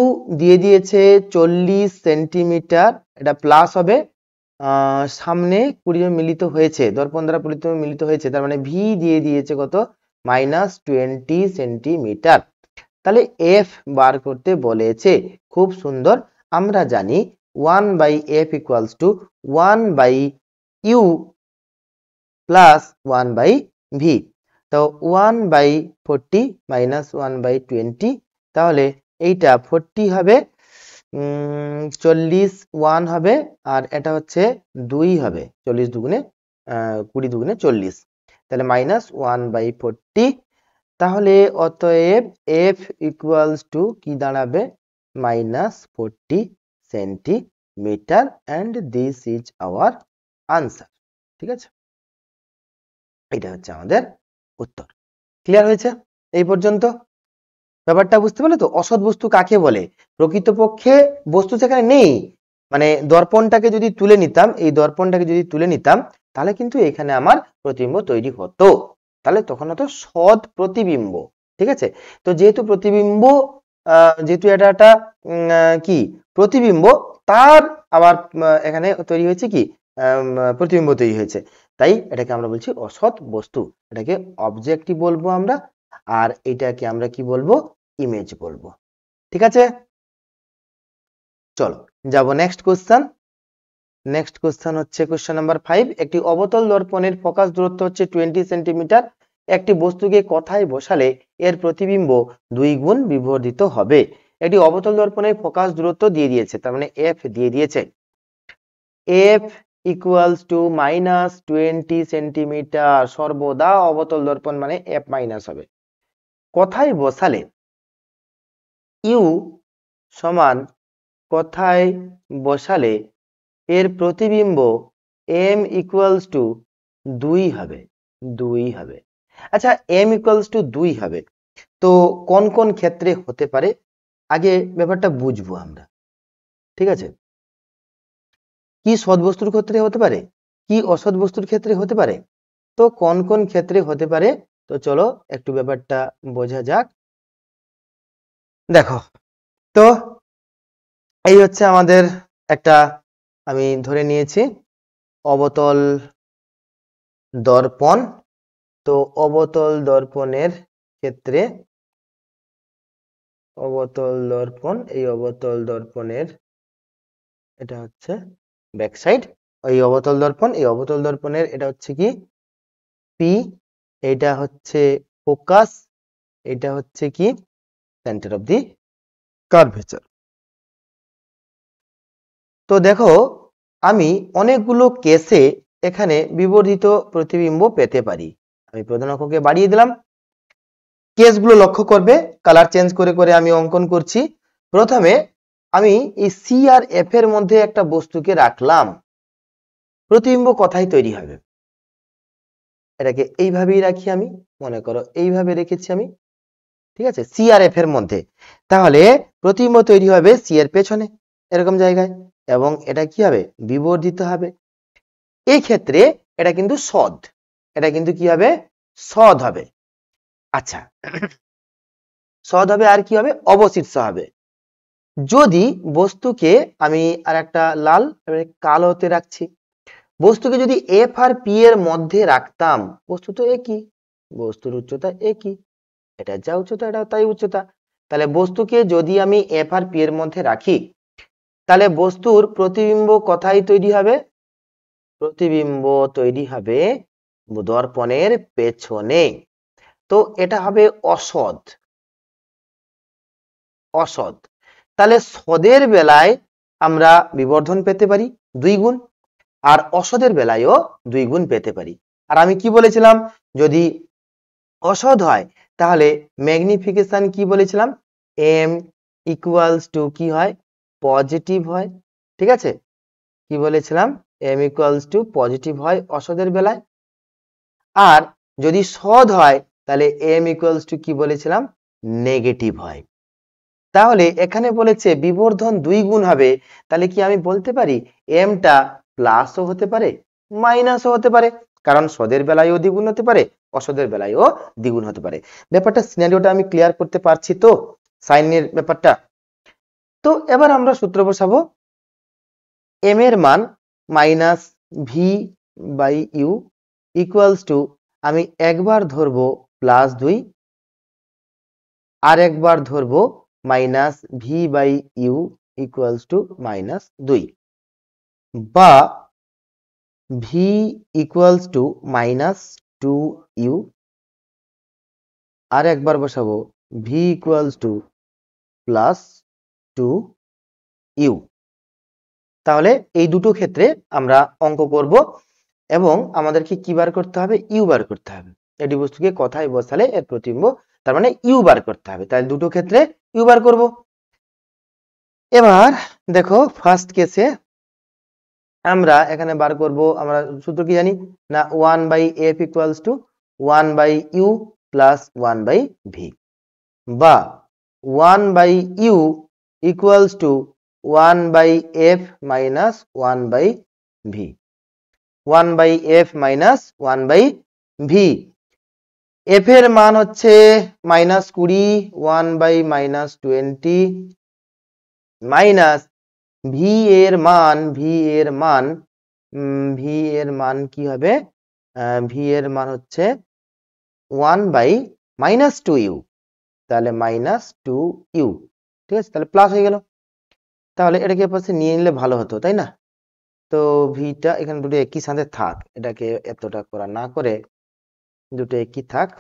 দিয়ে দিয়েছে 40 সেন্টিমিটার, এটা প্লাস হবে। সামনে 20 মিলিত হয়েছে, দর্পণ দ্বারা মিলিত হয়েছে, তার মানে ভি দিয়ে দিয়েছে কত? -20 সেন্টিমিটার। তাহলে এফ বার করতে বলেছে। খুব সুন্দর, আমরা জানি 1/f equals to 1/u plus 1/v। তো 1/40 মাইনাস 1/20, তাহলে এইটা 40 হবে, 40 1 হবে, আর এটা হচ্ছে 2 হবে, 40 দুগুণে 20 দুগুণে 40, তাহলে -1/40। তাহলে অতএব f ইকুয়ালস টু কি দাঁড়াবে? -40 centimetre. Metre and this is our answer. ঠিক আছে, এটা হচ্ছে আমাদের উত্তর। ক্লিয়ার হয়েছে এই পর্যন্ত? ব্যাপারটা বুঝতে পারলে তো? অসৎ বস্তু কাকে বলে? প্রকৃতপক্ষে বস্তু সেখানে নেই, মানে দর্পণটাকে যদি তুলে নিতাম, এই দর্পণটাকে যদি তুলে নিতাম, তাহলে কিন্তু এখানে আমার প্রতিবিম্ব তৈরি হতো, তাহলে তখন হতো সৎ প্রতিবিম্ব। ঠিক আছে, তো যেহেতু প্রতিবিম্ব, যেহেতু এটা একটা কি প্রতিবিম্ব, তার আবার এখানে তৈরি হয়েছে কি প্রতিবিম্ব তৈরি হয়েছে, তাই এটাকে আমরা বলছি অসৎ বস্তু। এটাকে অবজেক্টিভ বলবো আমরা, আর এটাকে আমরা কি বলবো? ইমেজ বলবো। ঠিক আছে, চলো যাব নেক্সট কোশ্চেন। নেক্সট কোশ্চেন হচ্ছে কোশ্চেন নাম্বার 5। একটি অবতল দর্পণের ফোকাস দূরত্ব হচ্ছে 20 সেন্টিমিটার। একটি বস্তুকে কথায় বসালে এর প্রতিবিম্ব 2 গুণ বিবর্ধিত হবে। একটি অবতল দর্পণের ফোকাস দূরত্ব দিয়ে দিয়েছে, তার মানে এফ দিয়ে দিয়েছে। F equals two -20 centimetre. সর্বদা অবতল দর্পণ মানে এফ মাইনাস হবে। কথায় বসালে ইউ সমান, কথায় বসালে এর প্রতিবিম্ব এম ইকুয়ালস টু 2 হবে, 2 হবে। আচ্ছা, এম ইকুয়ালস টু 2 হবে, তো কোন কোন ক্ষেত্রে হতে পারে আগে ব্যাপারটা বুঝবো আমরা। ঠিক আছে, কি সৎ বস্তুর ক্ষেত্রে হতে পারে, কি অসৎ বস্তুর ক্ষেত্রে হতে পারে, তো কোন কোন ক্ষেত্রে হতে পারে, তো চলো একটু ব্যাপারটা বোঝা যাক। দেখো তো, এই হচ্ছে আমাদের একটা, আমি ধরে নিয়েছি অবতল দর্পণ। তো অবতল দর্পণের ক্ষেত্রে, অবতল দর্পণ, এই অবতল দর্পণের এটা হচ্ছে ব্যাক সাইড, এই অবতল দর্পণ, এই অবতল দর্পণের এটা হচ্ছে কি পি, এটা হচ্ছে ফোকাস, এটা হচ্ছে কি সেন্টার অফ দি কার্ভেচার। তো দেখো, আমি অনেকগুলো কেসে এখানে বিবর্ধিত প্রতিবিম্ব পেতে পারি। আমি প্রধান অক্ষকে বাড়িয়ে দিলাম, কেসগুলো লক্ষ্য করবে, কালার চেঞ্জ করে করে আমি অঙ্কন করছি। প্রথমে আমি এই সি আর এফ এর মধ্যে একটা বস্তুকে রাখলাম, প্রতিবিম্ব কোথায় তৈরি হবে? এটাকে এইভাবেই রাখি আমি, মনে করো এইভাবে রেখেছি আমি। ঠিক আছে, সি আর এফ এর মধ্যে, তাহলে প্রতিবিম্ব তৈরি হবে সি এর পেছনে এরকম জায়গায়, এবং এটা কি হবে? বিবর্ধিত হবে। এই ক্ষেত্রে এটা কিন্তু সৎ, এটা কিন্তু কি হবে? সৎ হবে। আচ্ছা, সৎ হবে, আর কি হবে? অবশিষ্ট হবে। যদি বস্তুকে আমি আর একটা লাল কালোতে রাখছি, বস্তুকে যদি এফ আর পি এর মধ্যে রাখতাম, বস্তু তো একই, বস্তুর উচ্চতা একই, এটা যা উচ্চতা এটা তাই উচ্চতা, তাহলে বস্তুকে যদি আমি এফ আর পি এর মধ্যে রাখি, তাহলে বস্তুর প্রতিবিম্ব কোথায় তৈরি হবে? প্রতিবিম্ব তৈরি হবে দর্পণের পেছনে। তো এটা হবে অসৎ, অসৎ। তাহলে সদের বেলায় আমরা বিবর্ধন পেতে পারি 2 গুণ, আর অসদের বেলায়ও 2 গুণ পেতে পারি। আর আমি কি বলেছিলাম, যদি অসৎ হয় তাহলে ম্যাগনিফিকেশন কি বলেছিলাম? এম ইকুয়ালস টু কি হয়? পজিটিভ হয়। ঠিক আছে, কি বলেছিলাম? এম ইকুয়ালস টু পজিটিভ হয় অসদের বেলায়। আর যদি সৎ হয় তাহলে এম ইকুয়ালস টু কি বলেছিলাম? নেগেটিভ হয়। তাহলে এখানে বলেছে বিবর্ধন 2 গুণ হবে, তাহলে কি আমি বলতে পারি এমটা প্লাসও হতে পারে মাইনাসও হতে পারে, কারণ সদের বেলায়ও দ্বিগুণ হতে পারে, অসদের বেলায়ও দ্বিগুণ হতে পারে। ব্যাপারটা সিনারিওটা আমি ক্লিয়ার করতে পারছি তো, সাইনের ব্যাপারটা? তো এবার আমরা সূত্র বসাবো। এম এর মান minus V by U equals to, আমি একবার ধরবো +2, আর একবার ধরবো minus V by U equals to -2, বা ভি ইকুয়ালস টু -2u, আর একবার বসাবো ভি ইকুয়ালস টু +2u। তাহলে এই দুটো ক্ষেত্রে আমরা অঙ্ক করব, এবং আমাদেরকে কি বার করতে হবে? ইউ বার করতে হবে। এটি বস্তুকে কথায় বসালে এর প্রতিবিম্ব, তার মানে ইউ বার করতে হবে। তাহলে দুটো ক্ষেত্রে ইউ বার করব। এবার দেখো ফার্স্ট কেসে আমরা এখানে বার করব, আমরা সূত্র কি জানি না 1/f equals to 1/u plus 1/v, বা 1/u equals to 1/f minus 1/v, 1/f minus 1/v। f এর মান হচ্ছে -20, 1/-20 মাইনাস v এর মান কি হবে? v এর মান হচ্ছে 1/-2u, তাহলে -2u, ঠিক আছে, তাহলে প্লাস হয়ে গেল। তাহলে এটাকে পাশে নিয়ে নিলে ভালো হতো, তাই না? তো ভিটা এখানে দুটো একই সাথে থাক, এটাকে এতটা করা না করে দুটো একই থাক।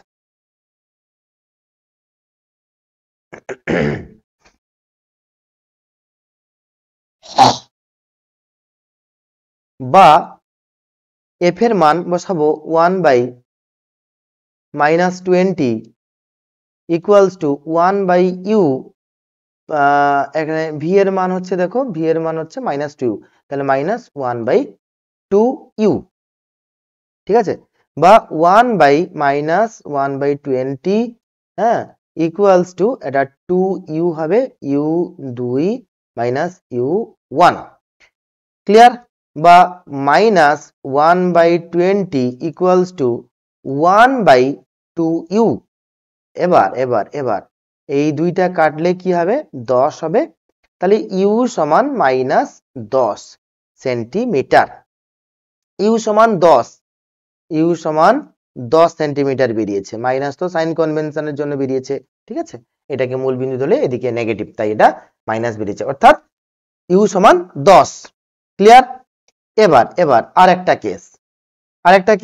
বা f এর মান বসাবো 1/-20 ইকুয়ালস টু 1/u, এখানে v এর মান হচ্ছে, দেখো v এর মান হচ্ছে -2u, তাহলে -1/2u, ঠিক আছে, বা 1/-1/20, হ্যাঁ, ইকুয়ালস টু এটা 2u হবে, u2 মাইনাস u1, ক্লিয়ার, বা -1/20 ইকুয়ালস টু 1/2u। এবার এই দুইটা কাটলে কি হবে? 10 হবে, তাহলে ইউ সমান -10 সেন্টিমিটার, ইউ সমান 10 সেন্টিমিটার বেরিয়েছে, মাইনাস তো সাইন কনভেনশনের জন্য বেরিয়েছে, ঠিক আছে, এটাকে মূল বিন্দু ধরলে এদিকে নেগেটিভ, তাই এটা মাইনাস বেরিয়েছে, অর্থাৎ ইউ সমান 10, ক্লিয়ার। এবার আরেকটা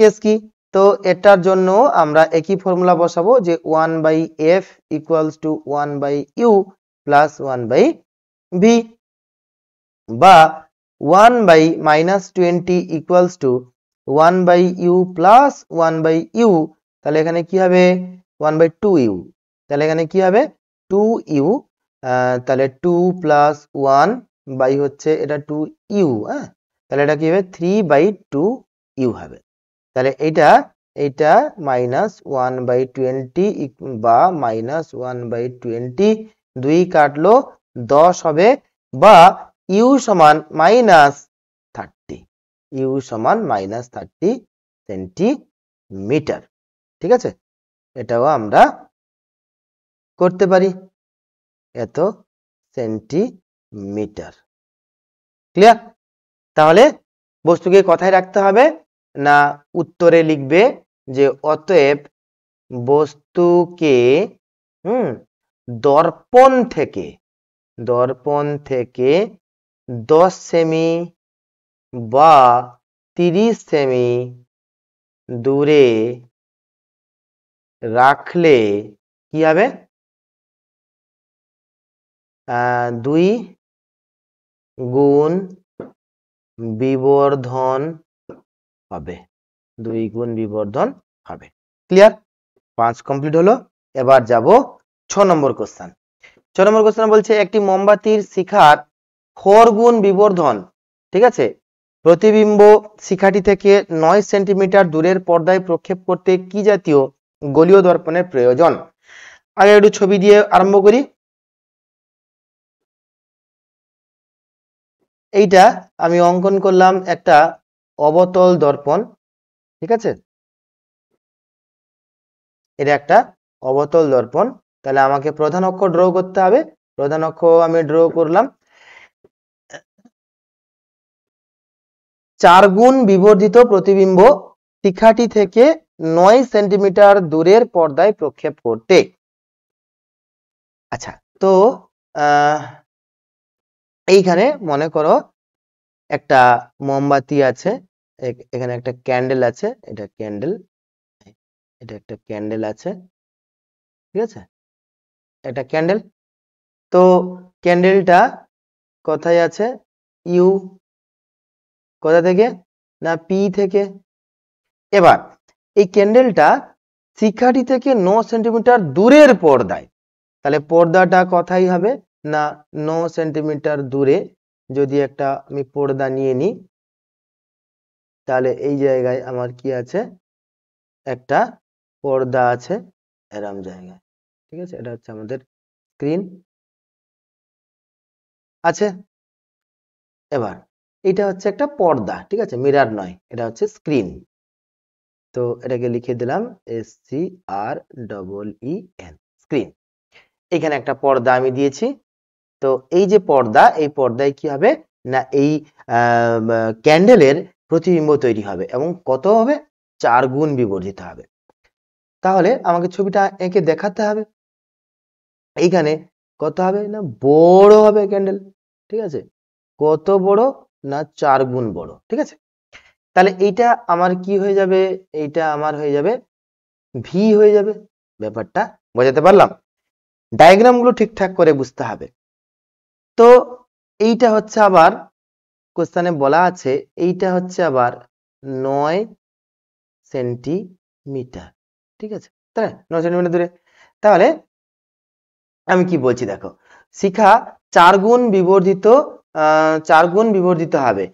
কেস কি? তো এটার জন্য আমরা একই ফর্মুলা বসাবো যে 1/f equals to 1/u plus 1/v, বা 1/-20 equals to 1/u plus 1/u, তাহলে এখানে কি হবে? 1/2u, তাহলে এখানে কি হবে? 2u, তাহলে 2 প্লাস 1 বাই হচ্ছে এটা 2u, হ্যাঁ, তাহলে এটা কি হবে? 3/2u হবে, তাহলে এইটা -1/20 বা -1/20, 2 কাটলো 10 হবে, বা ইউ সমান -30, ইউ সমান -30 সেন্টিমিটার, ঠিক আছে, এটাও আমরা করতে পারি, এত সেন্টিমিটার, ক্লিয়ার। তাহলে বস্তুকে কথায় রাখতে হবে না, উত্তরে লিখবে যে অতএব বস্তুকে দর্পণ থেকে 10 সেমি বা 30 সেমি দূরে রাখলে কি হবে? 2 গুণ বিবর্ধন হবে, 2 গুণ বিবর্ধন হবে, ক্লিয়ার। 5 কমপ্লিট হলো। এবার যাব 6 নম্বর কোশ্চেন। 6 নম্বর কোশ্চেন বলছে একটি মোমবাতির শিখার 4 গুণ বিবর্ধন, ঠিক আছে, প্রতিবিম্ব শিখাটি থেকে 9 সেন্টিমিটার দূরের পর্দায় প্রক্ষেপ করতে কি জাতীয় গোলীয় দর্পণের প্রয়োজন? আগে একটু ছবি দিয়ে আরম্ভ করি। এইটা আমি অঙ্কন করলাম একটা অবতল দর্পণ, ঠিক আছে, এটা একটা অবতল দর্পণ, তাহলে আমাকে প্রধান অক্ষ ড্র করতে হবে, প্রধান অক্ষ আমি ড্র করলাম। 4 গুণ বিবর্ধিত প্রতিবিম্ব শিখাটি থেকে 9 সেন্টিমিটার দূরের পর্দায় প্রক্ষেপ করতে। আচ্ছা, তো এইখানে মনে করো একটা মোমবাতি আছে, এখানে একটা ক্যান্ডেল আছে, এটা ক্যান্ডেল, এটা একটা ক্যান্ডেল আছে, ঠিক আছে, এটা ক্যান্ডেল। তো ক্যান্ডেলটা কোথায় আছে? ইউ, কোথা থেকে? না পি থেকে। এবার এই ক্যান্ডেলটা শিখাটি থেকে 9 সেন্টিমিটার দূরের পর্দায়, তাহলে পর্দাটা কোথায় হবে? না 9 সেন্টিমিটার দূরে যদি একটা আমি পর্দা নিয়ে নিই, তাহলে এই জায়গায় আমার কি আছে, একটা পর্দা আছে এরম জায়গায়, ঠিক আছে, এটা হচ্ছে আমাদের স্ক্রিন আছে। এবার এটা হচ্ছে একটা পর্দা, ঠিক আছে, মিরর নয়, এটা হচ্ছে স্ক্রিন। তো এটাকে লিখে দিলাম SCREEN, স্ক্রিন। এখানে একটা পর্দা আমি দিয়েছি। তো এই যে পর্দা, এই পর্দায় কি হবে না, এই ক্যান্ডেলের প্রতিবিম্ব তৈরি হবে এবং কত হবে, 4 গুণ বিবর্ধিত হবে। তাহলে আমাকে ছবিটা এঁকে দেখাতে হবে। এইখানে কত হবে না, বড় হবে ক্যান্ডেল, ঠিক আছে, কত বড় না 4 গুণ বড়, ঠিক আছে। তাহলে এইটা আমার কি হয়ে যাবে, এইটা আমার হয়ে যাবে ভি হয়ে যাবে। ব্যাপারটা বোঝাতে পারলাম? ডায়াগ্রাম গুলো ঠিকঠাক করে বুঝতে হবে। তো এইটা হচ্ছে আবার কোশ্চেনে বলা আছে, এইটা হচ্ছে আবার 9 সেন্টিমিটার, ঠিক আছে, তাই 9 সেন্টিমিটার দূরে। তাহলে আমি কি বলছি দেখো, শিখা 4 গুণ বিবর্ধিত, 4 গুণ বিবর্ধিত হবে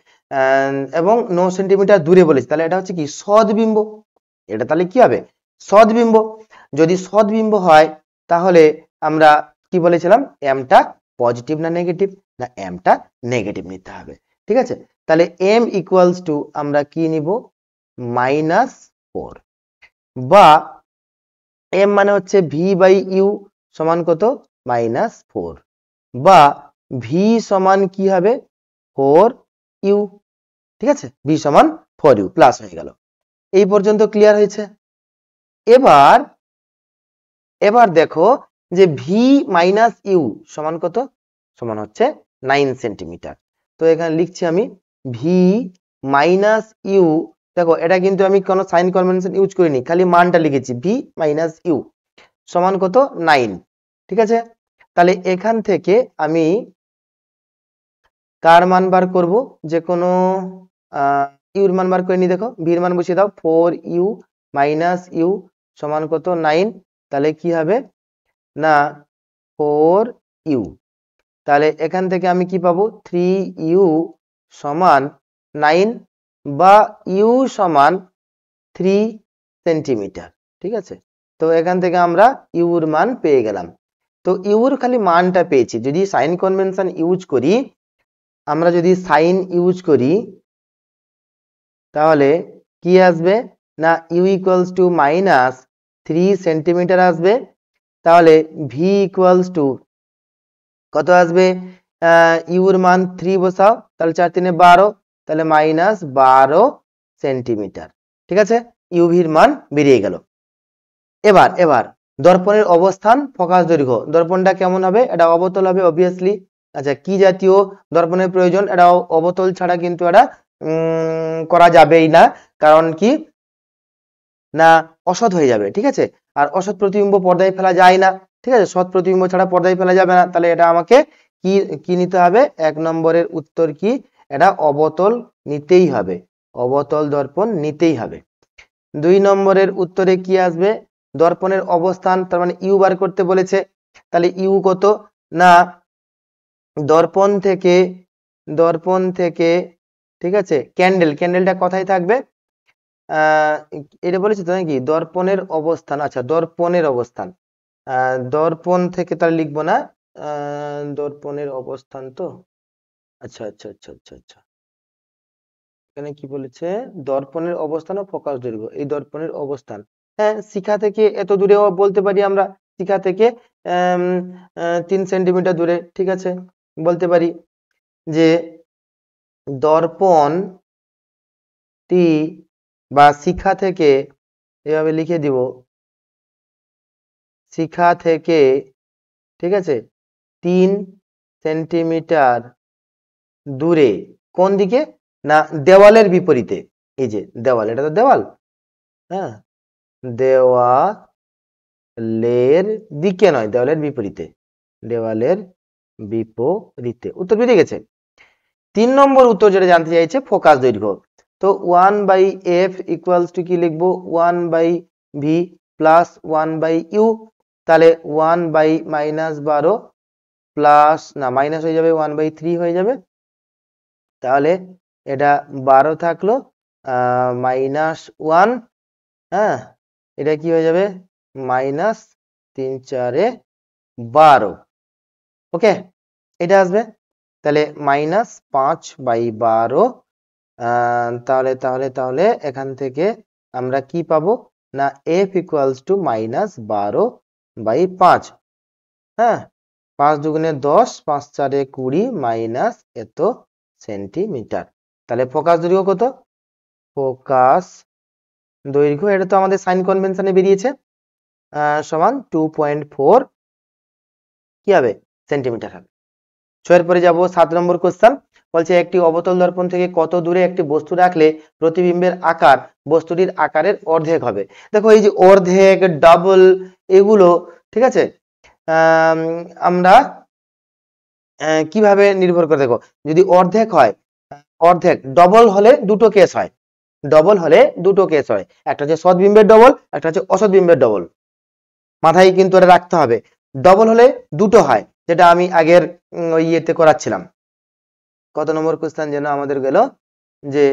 এবং 9 সেন্টিমিটার দূরে বলেছি, তাহলে এটা হচ্ছে কি সদবিম্ব। এটা তাহলে কি হবে, সদবিম্ব। যদি সদবিম্ব হয় তাহলে আমরা কি বলেছিলাম, এমটা পজিটিভ না নেগেটিভ, না এমটা নেগেটিভ নিতে হবে, ঠিক আছে। তাহলে এম ইকুয়ালস টু আমরা কি নিব, -4, বা এম মানে হচ্ছে ভি বাই ইউ সমান কত, -4, বা ভি সমান কি হবে 4u, ঠিক আছে, ভি সমান 4u প্লাস হয়ে গেল। এই পর্যন্ত ক্লিয়ার হয়েছে? এবার এবার দেখো যে ভি মাইনাস ইউ সমান কত, সমান হচ্ছে 9 সেন্টিমিটার। তো এখানে লিখছি আমি ভি মাইনাস ইউ। দেখো এটা কিন্তু আমি কোনো সাইন কনভেনশন ইউজ করিনি, খালি মানটা লিখেছি, ভি মাইনাস ইউ সমান কত 9, ঠিক আছে। তাহলে এখান থেকে আমি কার মান বার করব, যে কোনো ইউর মান বার করে নি। দেখো ভির মান বসিয়ে দাও, 4u মাইনাস ইউ সমান কত 9। তাহলে কি হবে না 4u। তাহলে এখান থেকে আমি কি পাবো, 3u সমান 9, বা ইউ সমান 3 সেন্টিমিটার, ঠিক আছে। তো এখান থেকে আমরা ইউর মান পেয়ে গেলাম। তো ইউর খালি মানটা পেয়েছি। যদি সাইন কনভেনশন ইউজ করি, আমরা যদি সাইন ইউজ করি তাহলে কি আসবে না ইউ ইকুয়ালস টু -3 সেন্টিমিটার আসবে। তাহলে ভি ইকুয়ালস টু কত আসবে, ইউর মান 3 বসাও, তাহলে 4 3 12, তাহলে -12 সেন্টিমিটার, ঠিক আছে। ইউভির মান বেরিয়ে গেল। এবার এবার দর্পণের অবস্থান, ফোকাস দৈর্ঘ্য। দর্পণটা কেমন হবে, এটা অবতল হবে অবভিয়াসলি। আচ্ছা, কি জাতীয় দর্পণের প্রয়োজন, এটা অবতল ছাড়া কিন্তু এটা করা যাবেই না, কারণ কি না অসৎ হয়ে যাবে, ঠিক আছে। আর অসৎ প্রতিবিম্ব পর্দায় ফেলা যায় না, ঠিক আছে, সৎ প্রতিবিম্ব ছাড়া পর্দায় ফেলা যাবে না। তাহলে এটা আমাকে কি কি নিতে হবে, 1 নম্বরের উত্তর কি, এটা অবতল নিতেই হবে, অবতল দর্পণ নিতেই হবে। 2 নম্বরের উত্তরে কি আসবে, দর্পণের অবস্থান, তার মানে ইউ বার করতে বলেছে। তাহলে ইউ কত না দর্পণ থেকে, দর্পণ থেকে, ঠিক আছে, ক্যান্ডেলটা কোথায় থাকবে, এটা বলেছে তো নাকি দর্পণের অবস্থান। আচ্ছা, দর্পণের অবস্থান, দর্পণ থেকে তাহলে লিখবো না, দর্পণের অবস্থান। তো আচ্ছা আচ্ছা আচ্ছা আচ্ছা আচ্ছা, এখানে কি বলেছে, দর্পণের অবস্থান ও ফোকাস দৈর্ঘ্য, এই দর্পণের অবস্থান। হ্যাঁ, শিখা থেকে এত দূরেও বলতে পারি আমরা, শিখা থেকে 3 সেন্টিমিটার দূরে, ঠিক আছে, বলতে পারি যে দর্পণটি বা শিখা থেকে, এভাবে লিখে দিব, শিখা থেকে, ঠিক আছে, 3 সেন্টিমিটার দূরে। কোন দিকে না দেওয়ালের বিপরীতে। এই যে দেওয়াল, এটা তো দেওয়াল, হ্যাঁ, দেওয়ালের দিকে নয়, দেওয়ালের বিপরীতে, দেওয়ালের বিপরীতে। উত্তর বেরিয়ে গেছে। 3 নম্বর উত্তর যেটা জানতে চাইছে ফোকাস দৈর্ঘ্য। তো 1/f ইকুয়ালস টু কি লিখবো, 1/v প্লাস 1/u। তাহলে 1/-12 প্লাস না মাইনাস হয়ে যাবে, 1/3 হয়ে যাবে। তাহলে এটা 12 থাকলো, -1, হ্যাঁ, এটা কি হয়ে যাবে -3×4=12। ওকে, এটা আসবে। তাহলে -5/12। তাহলে তাহলে তাহলে এখান থেকে আমরা কি পাবো না f ইকুয়ালস টু -12/5। হ্যাঁ, 5 দুগুণে 10, 5 4 20 মাইনাস এত সেন্টিমিটার। তাহলে ফোকাস দৈর্ঘ্য কত? ফোকাস দৈর্ঘ্য, এটা তো আমাদের সাইন কনভেনশনে বেরিয়েছে, সমান 2.4 কি হবে সেন্টিমিটার হবে। ছয়ের পরে যাব 7 নম্বর কোশ্চেন। বলছে একটি অবতল দর্পণ থেকে কত দূরে একটি বস্তু রাখলে প্রতিবিম্বের আকার বস্তুটির আকারের অর্ধেক হবে। দেখো এই যে অর্ধেক, ডাবল, এগুলো ঠিক আছে, আমরা কিভাবে নির্ভর করে, দেখো যদি অর্ধেক হয়, অর্ধেক ডবল হলে দুটো কেস হয়, ডবল হলে দুটো কেস হয়, একটা হচ্ছে সৎবিম্বের ডবল, একটা হচ্ছে অসৎবিম্বের ডবল, মাথায় কিন্তু এটা রাখতে হবে। ডবল হলে দুটো হয়, যেটা আমি আগের ওই ইয়েতে করাচ্ছিলাম। কত নম্বর কোশ্চেন যেন আমাদের গেল যে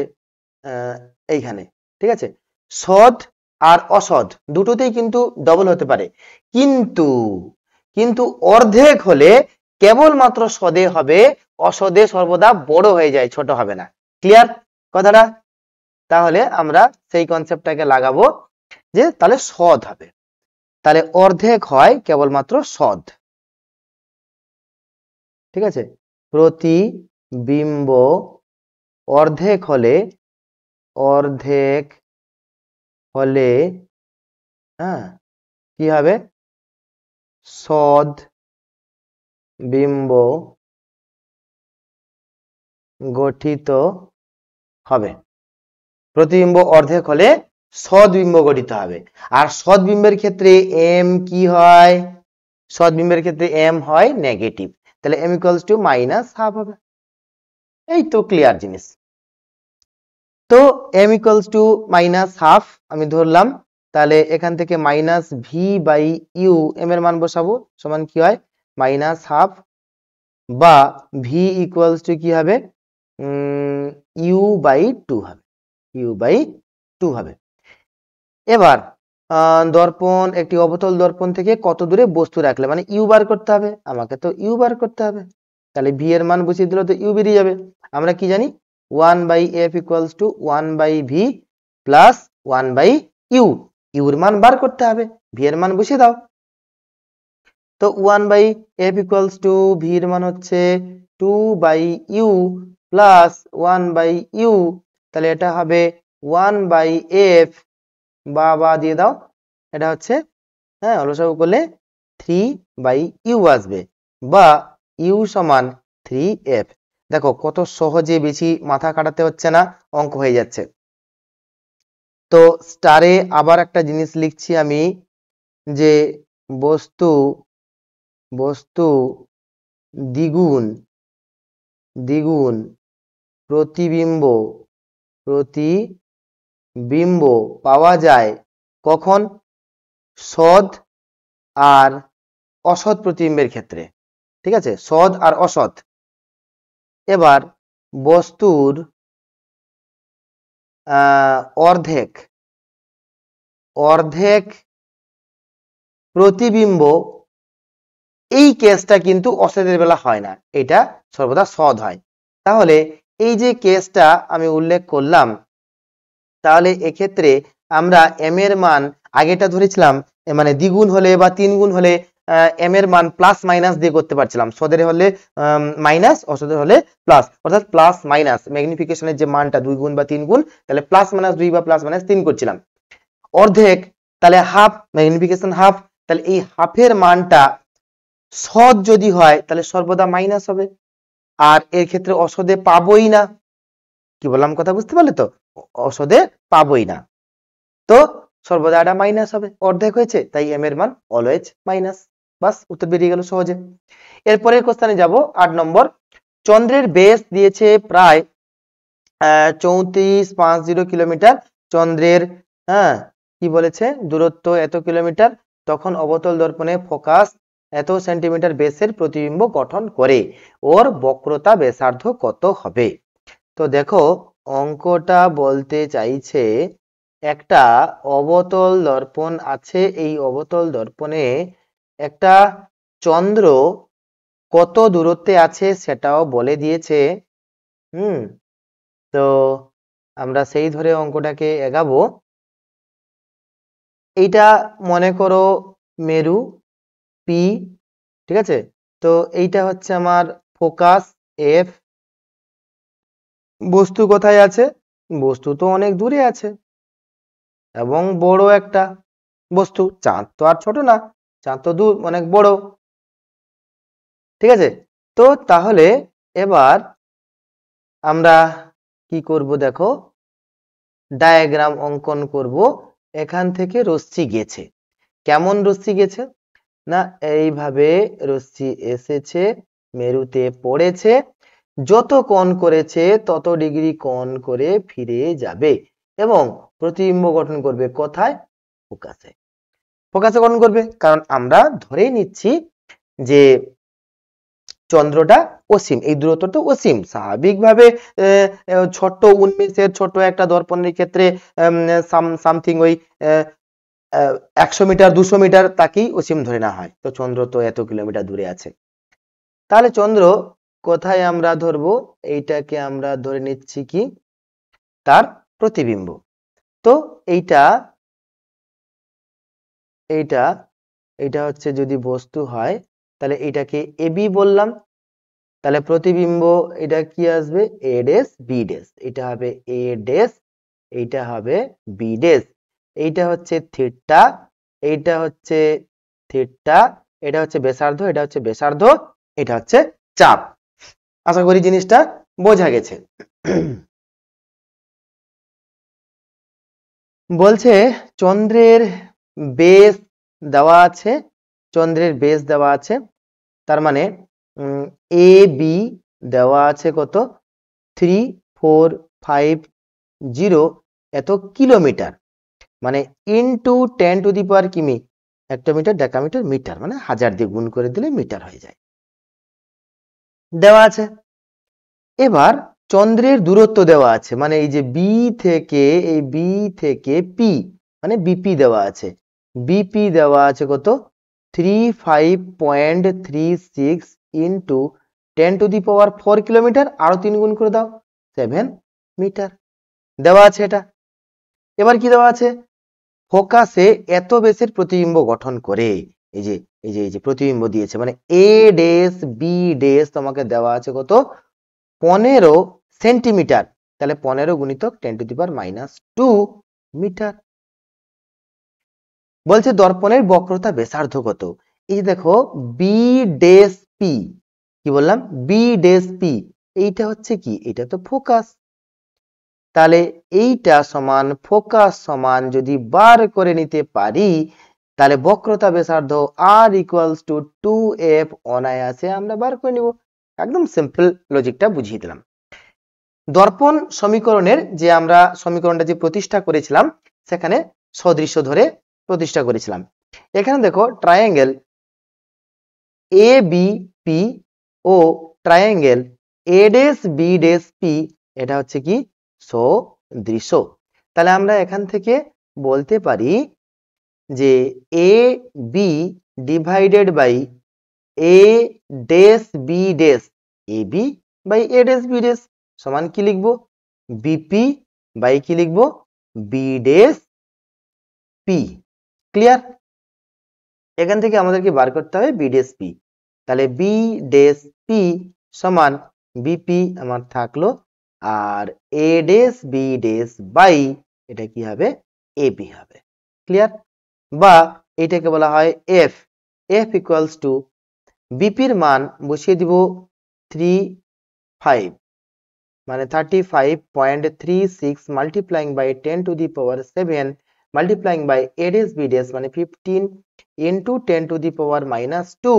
এইখানে, ঠিক আছে, সৎ আর অসৎ দুটোতেই কিন্তু ডবল হতে পারে, কিন্তু কিন্তু অর্ধেক হলে কেবলমাত্র সদে হবে, অসদে সর্বদা বড় হয়ে যায়, ছোট হবে না। ক্লিয়ার কথাটা? তাহলে আমরা সেই কনসেপ্টটাকে লাগাবো যে তাহলে সদ হবে, তাহলে অর্ধেক হয় কেবলমাত্র সদ। ঠিক আছে, প্রতিবিম্ব অর্ধেক হলে, অর্ধেক হলে হ্যাঁ কি হবে, সদ বিম্ব গঠিত হবে। প্রতিবিম্ব অর্ধেক হলে সদ্বিম্ব গঠিত হবে। আর সদ্বিম্বের ক্ষেত্রে এম কি হয়, সদ্বিম্বের ক্ষেত্রে এম হয় নেগেটিভ, তাহলে এম ইকুয়ালস টু -12 হবে। এই তো ক্লিয়ার জিনিস। তো এম ইকুয়ালস টু -12 আমি ধরলাম, তাহলে এখান থেকে -v/u, এম এর মান বসাবো, সমান কি হয় -12, বা v ইকুয়ালস টু কি হবে u/2 হবে, u/2 হবে। এবার দর্পণ, একটি অবতল দর্পণ থেকে কত দূরে বস্তু রাখলে, মানে ইউ বার করতে হবে, আমাকে তো ইউ বার করতে হবে, তাহলে ভি এর মান বসিয়ে দিলে তো ইউ বেরিয়ে যাবে। আমরা কি জানি 1/f equals to 1/v plus 1/u, you এর মান বার করতে হবে, ভি এর মান বসিয়ে দাও। তো 1/f ইকুয়ালস টু ভি এর মান হচ্ছে 2/u প্লাস 1/u, তাহলে এটা হবে 1/f, বা দিয়ে দাও, এটা হচ্ছে হ্যাঁ লসাগু করলে 3/u আসবে, বা u সমান 3f। দেখো কত সহজে, বেশি মাথা খাটাতে হচ্ছে না, অঙ্ক হয়ে যাচ্ছে। তো স্টারে আবার একটা জিনিস লিখছি আমি, যে বস্তু দ্বিগুণ প্রতিবিম্ব পাওয়া যায় কখন, সৎ আর অসৎ প্রতিবিম্বের ক্ষেত্রে। ঠিক আছে, সৎ আর অসৎ। এবার বস্তুর অর্ধেক প্রতিবিম্ব, এই কেসটা কিন্তু অসৎের বেলা হয় না, এটা সর্বদা সৎ হয়। তাহলে এই যে কেসটা আমি উল্লেখ করলাম, তাহলে এক্ষেত্রে আমরা এম এর মান আগেটা ধরেছিলাম, মানে দ্বিগুণ হলে বা 3 গুণ হলে এম এর মান প্লাস মাইনাস দিয়ে করতে পারছিলাম, সদের হলে মাইনাস, অসদের হলে প্লাস, অর্থাৎ প্লাস মাইনাস ম্যাগনিফিকেশনের যে মানটা 2 গুণ বা 3 গুণ, তাহলে প্লাস মাইনাস 2 বা প্লাস মাইনাস 3 করছিলাম। অর্ধেক তাহলে হাফ, ম্যাগনিফিকেশন হাফ, তাহলে এই হাফের মানটা সদ যদি হয় তাহলে সর্বদা মাইনাস হবে, আর এর ক্ষেত্রে অসদে পাবোই না। কি বললাম কথা বুঝতে পারলে তো, অসদে পাবোই না, তো সর্বদা এটা মাইনাস হবে, অর্ধেক হয়েছে তাই এম এর মান অলওয়েজ মাইনাস। বাস, উত্তর বেরিয়ে গেল সহজে। এরপরের কোশ্চেনে যাব 8 নম্বর। চন্দ্রের বেস দিয়েছে প্রায় 3450 কিলোমিটার, চন্দ্রের কি বলেছে দূরত্ব এত কিলোমিটার, তখন অবতল দর্পণে ফোকাস এত সেন্টিমিটার বেসের প্রতিবিম্ব গঠন করে, ওর বক্রতা ব্যাসার্ধ কত হবে। তো দেখো অঙ্কটা বলতে চাইছে একটা অবতল দর্পণ আছে, এই অবতল দর্পণে একটা চন্দ্র কত দূরত্বে আছে সেটাও বলে দিয়েছে। তো আমরা সেই ধরে অঙ্কটাকে এগাবো। এইটা মনে করো মেরু পি, ঠিক আছে। তো এইটা হচ্ছে আমার ফোকাস এফ। বস্তু কোথায় আছে? বস্তু তো অনেক দূরে আছে এবং বড় একটা বস্তু। চাঁদ তো আর ছোট না, চাঁদ তো দূর অনেক বড়, ঠিক আছে। তো তাহলে এবার আমরা কি করব দেখো, ডায়াগ্রাম অঙ্কন করব। এখান থেকে রশ্মি গেছে, কেমন রশ্মি গেছে না এইভাবে রশ্মি এসেছে, মেরুতে পড়েছে, যত কোণ করেছে তত ডিগ্রি কোণ করে ফিরে যাবে এবং প্রতিবিম্ব গঠন করবে কোথায়? ফোকাসে। ফোকাসে গঠন করবে, কারণ আমরা ধরেই নিচ্ছি যে চন্দ্রটা অসীম, এই দূরত্বটা অসীম। স্বাভাবিকভাবে ছোট্ট উন্মেষের ছোট একটা দর্পণের ক্ষেত্রে সামথিং ওই 100 মিটার 200 মিটার তাকেই অসীম ধরে না হয়। তো চন্দ্র তো এত কিলোমিটার দূরে আছে, তাহলে চন্দ্র কোথায় আমরা ধরবো? এইটাকে আমরা ধরে নিচ্ছি কি তার প্রতিবিম্ব। তো এইটা এইটা এটা হচ্ছে যদি বস্তু হয় তাহলে এটাকে এবি বললাম। তাহলে প্রতিবিম্ব এটা কি আসবে? এ ড্যাশ বি ড্যাশ। এটা হবে এ ড্যাশ, এইটা হবে বি ড্যাশ। এইটা হচ্ছে থিটা, এইটা হচ্ছে থিটা, এটা হচ্ছে ব্যাসার্ধ, এটা হচ্ছে ব্যাসার্ধ, এটা হচ্ছে চাপ। আশা করি জিনিসটা বোঝা গেছে। বলছে চন্দ্রের বেস দেওয়া আছে, চন্দ্রের বেস দেওয়া আছে, তার মানে এ বি দেওয়া আছে কত? 3450 এত কিলোমিটার, মানে ইনটু 10⁻³ কিমি। হেক্টোমিটার, ডেকামিটার, মিটার, মানে 1000 দিয়ে গুণ করে দিলে মিটার হয়ে যায়, দেওয়া আছে। এবার চন্দ্রের দূরত্ব দেওয়া আছে, মানে এই যে বি থেকে, এই বি থেকে পি, মানে বিপি দেওয়া আছে। বিপি দেওয়া আছে কত? 35.36 ইন্টু 10⁻⁴ কিলোমিটার, আরো 3 গুণ করে দাও, 7 মিটার দেওয়া আছে এটা। এবার কি দেওয়া আছে? ফোকাসে এত বেসের প্রতিবিম্ব গঠন করে, এই যে প্রতিবিম্ব দিয়েছে, মানে এ ড্যাশ বি ড্যাশ তোমাকে দেওয়া আছে কত? 15 সেন্টিমিটার। তাহলে 15 গুণিতক 10⁻⁻² মিটার। বলছে দর্পণের বক্রতা ব্যাসার্ধ কত? এই যে দেখো বি ড্যাশ পি, কি বললাম? বি ড্যাশ পি, এইটা হচ্ছে কি? এটা তো ফোকাস। তাহলে এইটা সমান ফোকাস সমান যদি বার করে নিতে পারি, তাহলে বক্রতা ব্যাসার্ধ আর ইকুয়ালস টু 2f অনায়াসে আমরা বার করে নিব। একদম সিম্পল লজিকটা বুঝিয়ে দিলাম। দর্পণ সমীকরণের যে আমরা সমীকরণটা যে প্রতিষ্ঠা করেছিলাম, সেখানে সদৃশ্য ধরে প্রতিষ্ঠা করেছিলাম। এখানে দেখো ট্রায়াঙ্গেল এ বি পি ও triangle A dash B dash P, এটা হচ্ছে কি? সদৃশ। তাহলে আমরা এখান থেকে বলতে পারি যে A B divided by A dash B dash, A B by A dash B dash সমান কি লিখবো? বিপি বাই কি লিখবো? B dash P. ক্লিয়ার? এখান থেকে আমাদেরকে বার করতে হবে বি ড্যাশ পি। তাহলে বি ড্যাশ পি সমান বিপি আমার থাকলো, আর A dash B dash by এটা কি হবে? এবি হবে। ক্লিয়ার? বা এটাকে বলা হয় এফ। এফ ইকুয়ালস টু বিপির মান বসিয়ে দিব 35, মানে 35.36 multiplying by 10⁻⁷ multiplying by a dash b dash, মানে 15 into 10⁻⁻²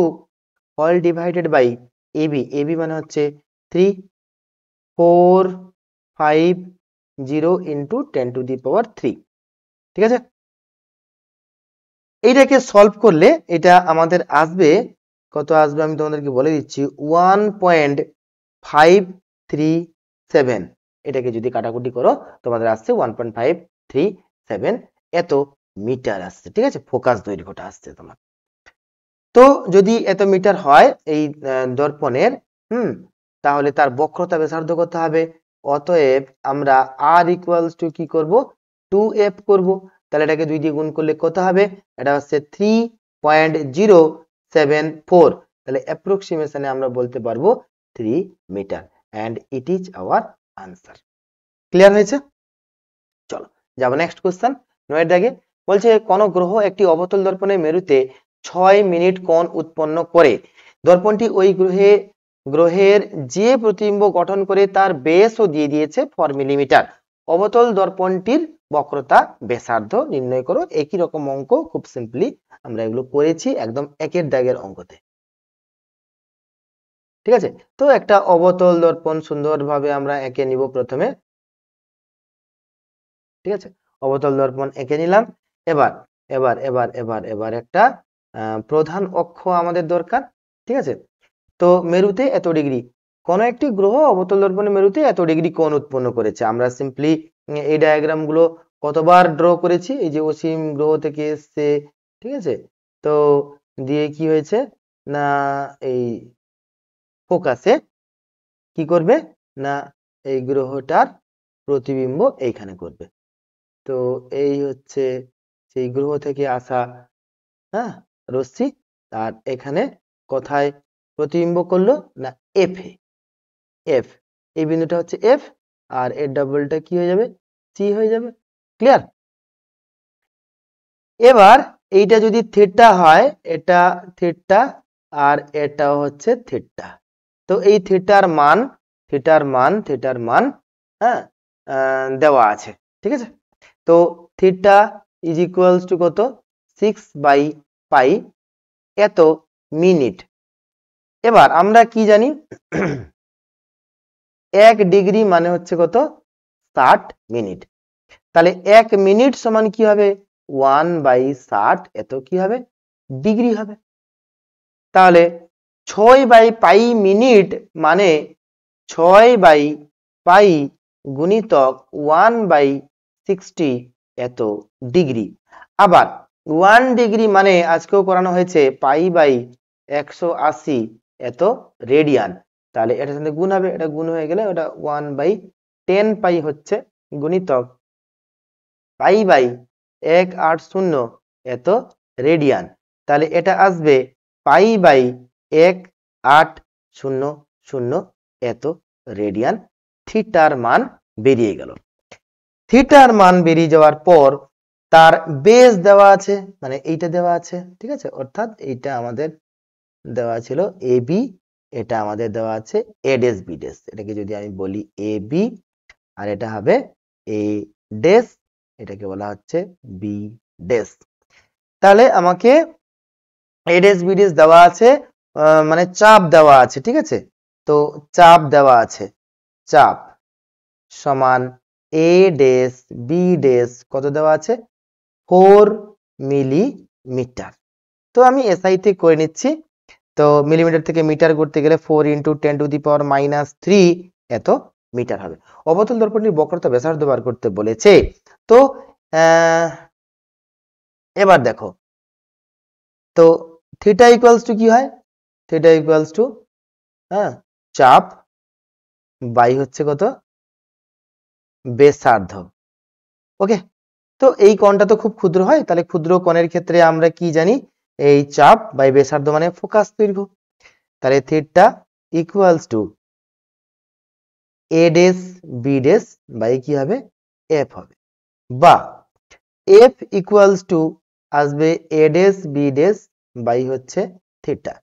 all divided by ab। ab মানে হচ্ছে 3450 ইন্টু 10⁻⁵। ঠিক আছে? এইটাকে সলভ করলে এটা আমাদের আসবে কত? আসবে আমি তোমাদেরকে বলে দিচ্ছি 1.537। এটাকে যদি কাটাকুটি করো তোমাদের আসছে 1.537 এত মিটার আসছে, ঠিক আছে, ফোকাস দৈর্ঘ্যটা আসছে তোমার। তো যদি এত মিটার হয় এই দর্পণের, তাহলে তার বক্রতা ব্যাসার্ধ কত হবে? অতএব আমরা r ইকুয়ালস টু কি করব? 2f করব। তাহলে এটাকে 2 দিয়ে গুণ করলে কত হবে? এটা হচ্ছে 3.074। তাহলে অ্যাপ্রক্সিমেশনে আমরা বলতে পারবো 3 metre, and it is our answer. Clear হয়েছে? চলো যাবো নেক্সট কোশ্চেন। 9 দাগে বলছে কোন গ্রহ একটি অবতল দর্পণের মেরুতে 6 মিনিট কোণ উৎপন্ন করে। দর্পণটি ওই গ্রহের যে প্রতিবিম্ব গঠন করে তার বেসও দিয়ে দিয়েছে 4 মিলিমিটার। অবতল দর্পণটির বক্রতা ব্যাসার্ধ নির্ণয় করো। একই রকম অঙ্ক, খুব সিম্পলি আমরা এগুলো করেছি একদম একের দাগের অঙ্কতে, ঠিক আছে। তো একটা অবতল দর্পণ সুন্দরভাবে আমরা এঁকে নিব প্রথমে, ঠিক আছে। অবতল দর্পণ এঁকে নিলাম। এবার এবার এবার এবার এবার একটা প্রধান অক্ষ আমাদের দরকার, ঠিক আছে। তো মেরুতে এত ডিগ্রি, কোন একটি গ্রহ অবতল দর্পণের মেরুতে এত ডিগ্রি কোণ উৎপন্ন করেছে। আমরা সিম্পলি এই ডায়াগ্রাম গুলো কতবার ড্র করেছি, এই যে অসীম গ্রহ থেকে এসছে, ঠিক আছে। তো দিয়ে কি হয়েছে না, এই ফোকাসে কি করবে না, এই গ্রহটার প্রতিবিম্ব এইখানে করবে। তো এই হচ্ছে সেই গ্রহ থেকে আসা রশ্মি, আর এখানে কোথায় প্রতিবিম্ব করলো না, এফ এ, এফ, এই বিন্দুটা হচ্ছে এফ, আর এর ডাবলটা কি হয়ে যাবে, সি হয়ে যাবে। ক্লিয়ার? এবার এইটা যদি থিটা হয়, এটা থিটা আর এটা হচ্ছে থিটা। তো এই থিটার মান দেওয়া আছে, ঠিক আছে। তো থিটা ইজ ইকুয়ালস টু কত, 6/পাই এত মিনিট। এবার আমরা কি জানি, 1 ডিগ্রি মানে হচ্ছে কত, 60 মিনিট। তাহলে 1 মিনিট সমান কি হবে, 1/60 এত কি হবে, ডিগ্রি হবে। তাহলে 6/পাই মিনিট মানে 6/পাই গুণিতক 1/60 এত ডিগ্রি। আবার 1 ডিগ্রি মানে আজকেও করানো হয়েছে π/180 এত রেডিয়ান। তাহলে এটার সাথে গুণ হবে, এটা গুণ হয়ে গেলে ওটা 1/10 হচ্ছে গুণিতক π/180 এত রেডিয়ান। তাহলে এটা আসবে π/1800 এত রেডিয়ান। থিটার মান বেরিয়ে গেল। থিটার মান বেরিয়ে যাওয়ার পর তার বেস দেওয়া আছে, মানে এইটা দেওয়া আছে, ঠিক আছে। অর্থাৎ এইটা আমাদের দেওয়া ছিল এ বি, এটা আমাদের দেওয়া আছে এ ডেস বি ডেস। এটাকে যদি আমি বলি এ বি, আর এটা হবে এ ডেস, এটাকে বলা হচ্ছে বি ডেস। তাহলে আমাকে এ ডেস বি ডেস দেওয়া আছে, মানে চাপ দেওয়া আছে, ঠিক আছে। তো চাপ দেওয়া আছে, চাপ সমান এ ডেস বি ডেস কত দেওয়া আছে, 4 মিলিমিটার। তো আমি এসআই তে করে নিচ্ছি। তো মিলিমিটার থেকে মিটার করতে গেলে 4 × 10⁻³ এত মিটার হবে। অবতল দর্পণটির বক্রতা ব্যাসার্ধ বার করতে বলেছে। তো এবার দেখো, তো থিটা ইকুয়ালস টু কি হয়, থিটা ইকুয়ালস টু চাপ বাই হচ্ছে কত, ব্যাসার্ধ। ওকে, তো এই কোণটা তো খুব ক্ষুদ্র হয়, তাহলে ক্ষুদ্র কোণের ক্ষেত্রে আমরা কি জানি, এই চাপ বাই ব্যাসার্ধ মানে ফোকাস দৈর্ঘ্য। তাহলে theta equals to A dash B dash by কি হবে, এফ হবে, বা এফ ইকুয়ালস টু আসবে A dash B dash by হচ্ছে থিটা।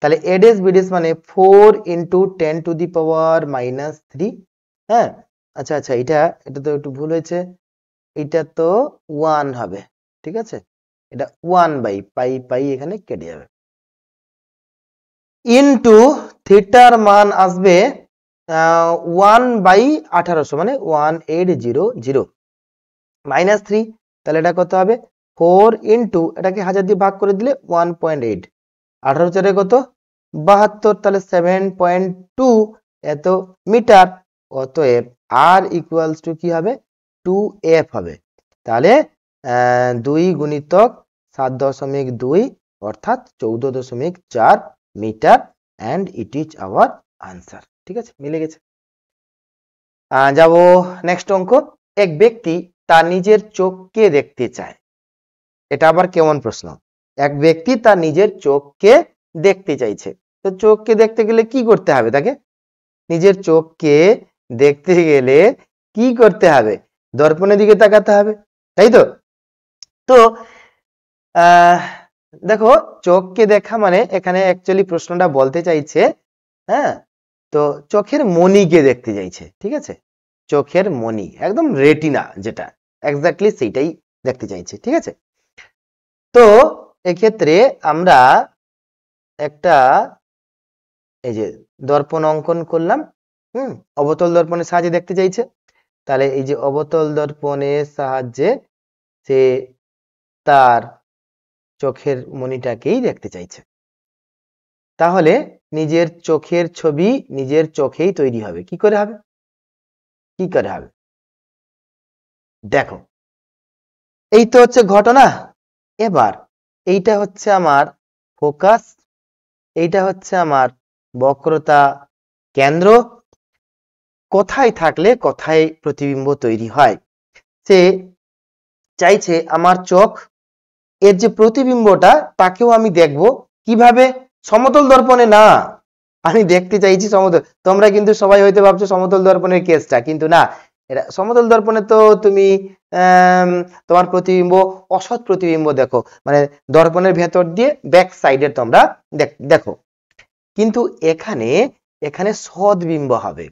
তাহলে এ ডেস বি ডেস মানে 4 × 10⁻³ আচ্ছা আচ্ছা, এটা তো একটু ভুল হয়েছে, এটা তো 1 হবে, ঠিক আছে। এটা 1/পাই এখানে কেটে যাবে, ইনটু থিটার মান আসবে 1/1800 মানে 1800 -3। তাহলে এটা কত হবে, 4 × এটাকে 1000 দিয়ে ভাগ করে দিলে 1.8, 18 কত 72, তাহলে 7.2 এত মিটার। অতএব আর ইকুয়ালস টু কি হবে 2f হবে। তাহলে 2 গুণিতক 7.2 অর্থাৎ 14.4 metre and it is our answer. ঠিক আছে, মিলে গেছে। যাব নেক্সট অঙ্ক। এক ব্যক্তি তার নিজের চোখকে দেখতে চায়। এটা আবার কেমন প্রশ্ন? এক ব্যক্তি তার নিজের চোখকে দেখতে চাইছে। তো চোখকে দেখতে গেলে কি করতে হবে? তাকে নিজের চোখকে দেখতে গেলে কি করতে হবে? দর্পণের দিকে তাকাতে হবে, তাই তো? তো দেখো, চোখকে দেখা মানে এখানে অ্যাকচুয়ালি প্রশ্নটা বলতে চাইছে, হ্যাঁ, তো চোখের মণিকে দেখতে চাইছে। ঠিক আছে, চোখের মণি, একদম রেটিনা যেটা, এক্স্যাক্টলি সেইটাই দেখতে চাইছে। ঠিক আছে, তো এক্ষেত্রে আমরা একটা এই যে দর্পণ অঙ্কন করলাম। অবতল দর্পণের সাহায্যে দেখতে চাইছে। তাহলে এই যে অবতল দর্পণের সাহায্যে সে তার চোখের মণিটাকেই দেখতে চাইছে। তাহলে নিজের চোখের ছবি নিজের চোখেই তৈরি হবে। কি করে হবে? কি করে হবে? দেখো, এই তো হচ্ছে ঘটনা। এবার এইটা হচ্ছে আমার ফোকাস, এইটা হচ্ছে আমার বক্রতা কেন্দ্র। কোথায় থাকলে কোথায় প্রতিবিম্ব তৈরি হয়? সে চাইছে আমার চোখ, এর যে প্রতিবিম্বটা তাকেও আমি দেখব। কিভাবে? সমতল দর্পণে না, আমি দেখতে চাইছি সমতল। তোমরা কিন্তু সবাই হয়তো ভাবছো সমতল দর্পণের কেসটা, কিন্তু না, এটা সমতল দর্পণে তো তুমি তোমার প্রতিবিম্ব অসৎ প্রতিবিম্ব দেখো, মানে দর্পণের ভেতর দিয়ে ব্যাক সাইডে তোমরা দেখো। কিন্তু এখানে এখানে সৎ বিম্ব হবে।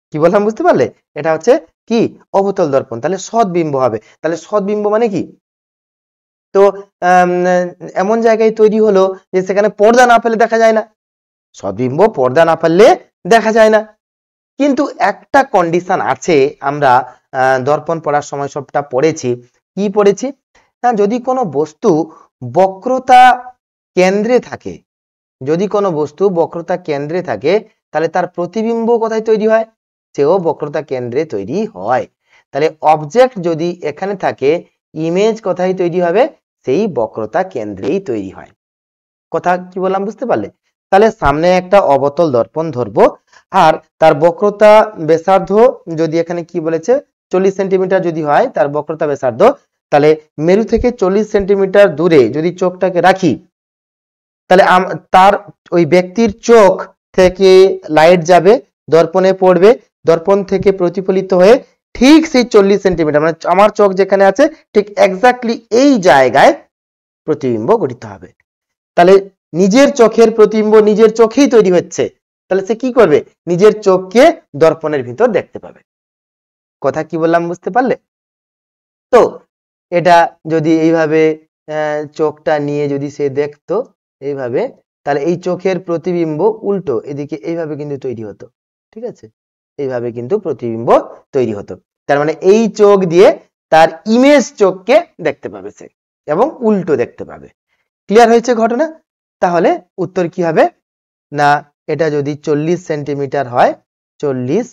কি বললাম বুঝতে পারলে? এটা হচ্ছে কি অবতল দর্পণ, তাহলে সৎ বিম্ব হবে। তাহলে সৎ বিম্ব মানে কি? তো এমন জায়গায় তৈরি হলো যে সেখানে পর্দা না ফেলে দেখা যায় না। সৎবিম্ব পর্দা না ফেললে দেখা যায় না। কিন্তু একটা কন্ডিশন আছে, আমরা দর্পণ পড়ার সময় সবটা পড়েছি। কি পড়েছি? না, যদি কোনো বস্তু বক্রতা কেন্দ্রে থাকে, যদি কোনো বস্তু বক্রতা কেন্দ্রে থাকে, তাহলে তার প্রতিবিম্ব কোথায় তৈরি হয়? সেও বক্রতা কেন্দ্রে তৈরি হয়। তাহলে অবজেক্ট যদি এখানে থাকে, ইমেজ কোথায় তৈরি হবে? সেই বক্রতা কেন্দ্রেই তৈরি হয়। কথা কি বললাম বুঝতে পারলে? তাহলে সামনে একটা অবতল দর্পণ ধরবো, আর তার বক্রতা ব্যাসার্ধ যদি এখানে কি বলেছে 40 সেন্টিমিটার যদি হয় তার বক্রতা ব্যাসার্ধ, তাহলে মেরু থেকে 40 সেন্টিমিটার দূরে যদি চোখটাকে রাখি, তাহলে তার ওই ব্যক্তির চোখ থেকে লাইট যাবে, দর্পণে পড়বে, দর্পণ থেকে প্রতিফলিত হয়ে ঠিক সেই 40 সেন্টিমিটার, মানে আমার চোখ যেখানে আছে ঠিক এক্স্যাক্টলি এই জায়গায় প্রতিবিম্ব গঠিত হবে। তাহলে নিজের চোখের প্রতিবিম্ব নিজের চোখেই তৈরি হচ্ছে, তাহলে সে কি করবে? নিজের চোখকে দর্পণের ভিতর দেখতে পাবে। কথা কি বললাম বুঝতে পারলে? তো এটা যদি এইভাবে চোখটা নিয়ে যদি সে দেখতো এইভাবে, তাহলে এই চোখের প্রতিবিম্ব উল্টো এদিকে এইভাবে কিন্তু তৈরি হতো। ঠিক আছে, এইভাবে কিন্তু প্রতিবিম্ব তৈরি হতো। তার মানে এই চোখ দিয়ে তার ইমেজ চোখকে দেখতে পাবে সে, এবং উল্টো দেখতে পাবে। ক্লিয়ার হয়েছে ঘটনা? তাহলে উত্তর কি হবে? না, এটা যদি 40 সেন্টিমিটার হয়, 40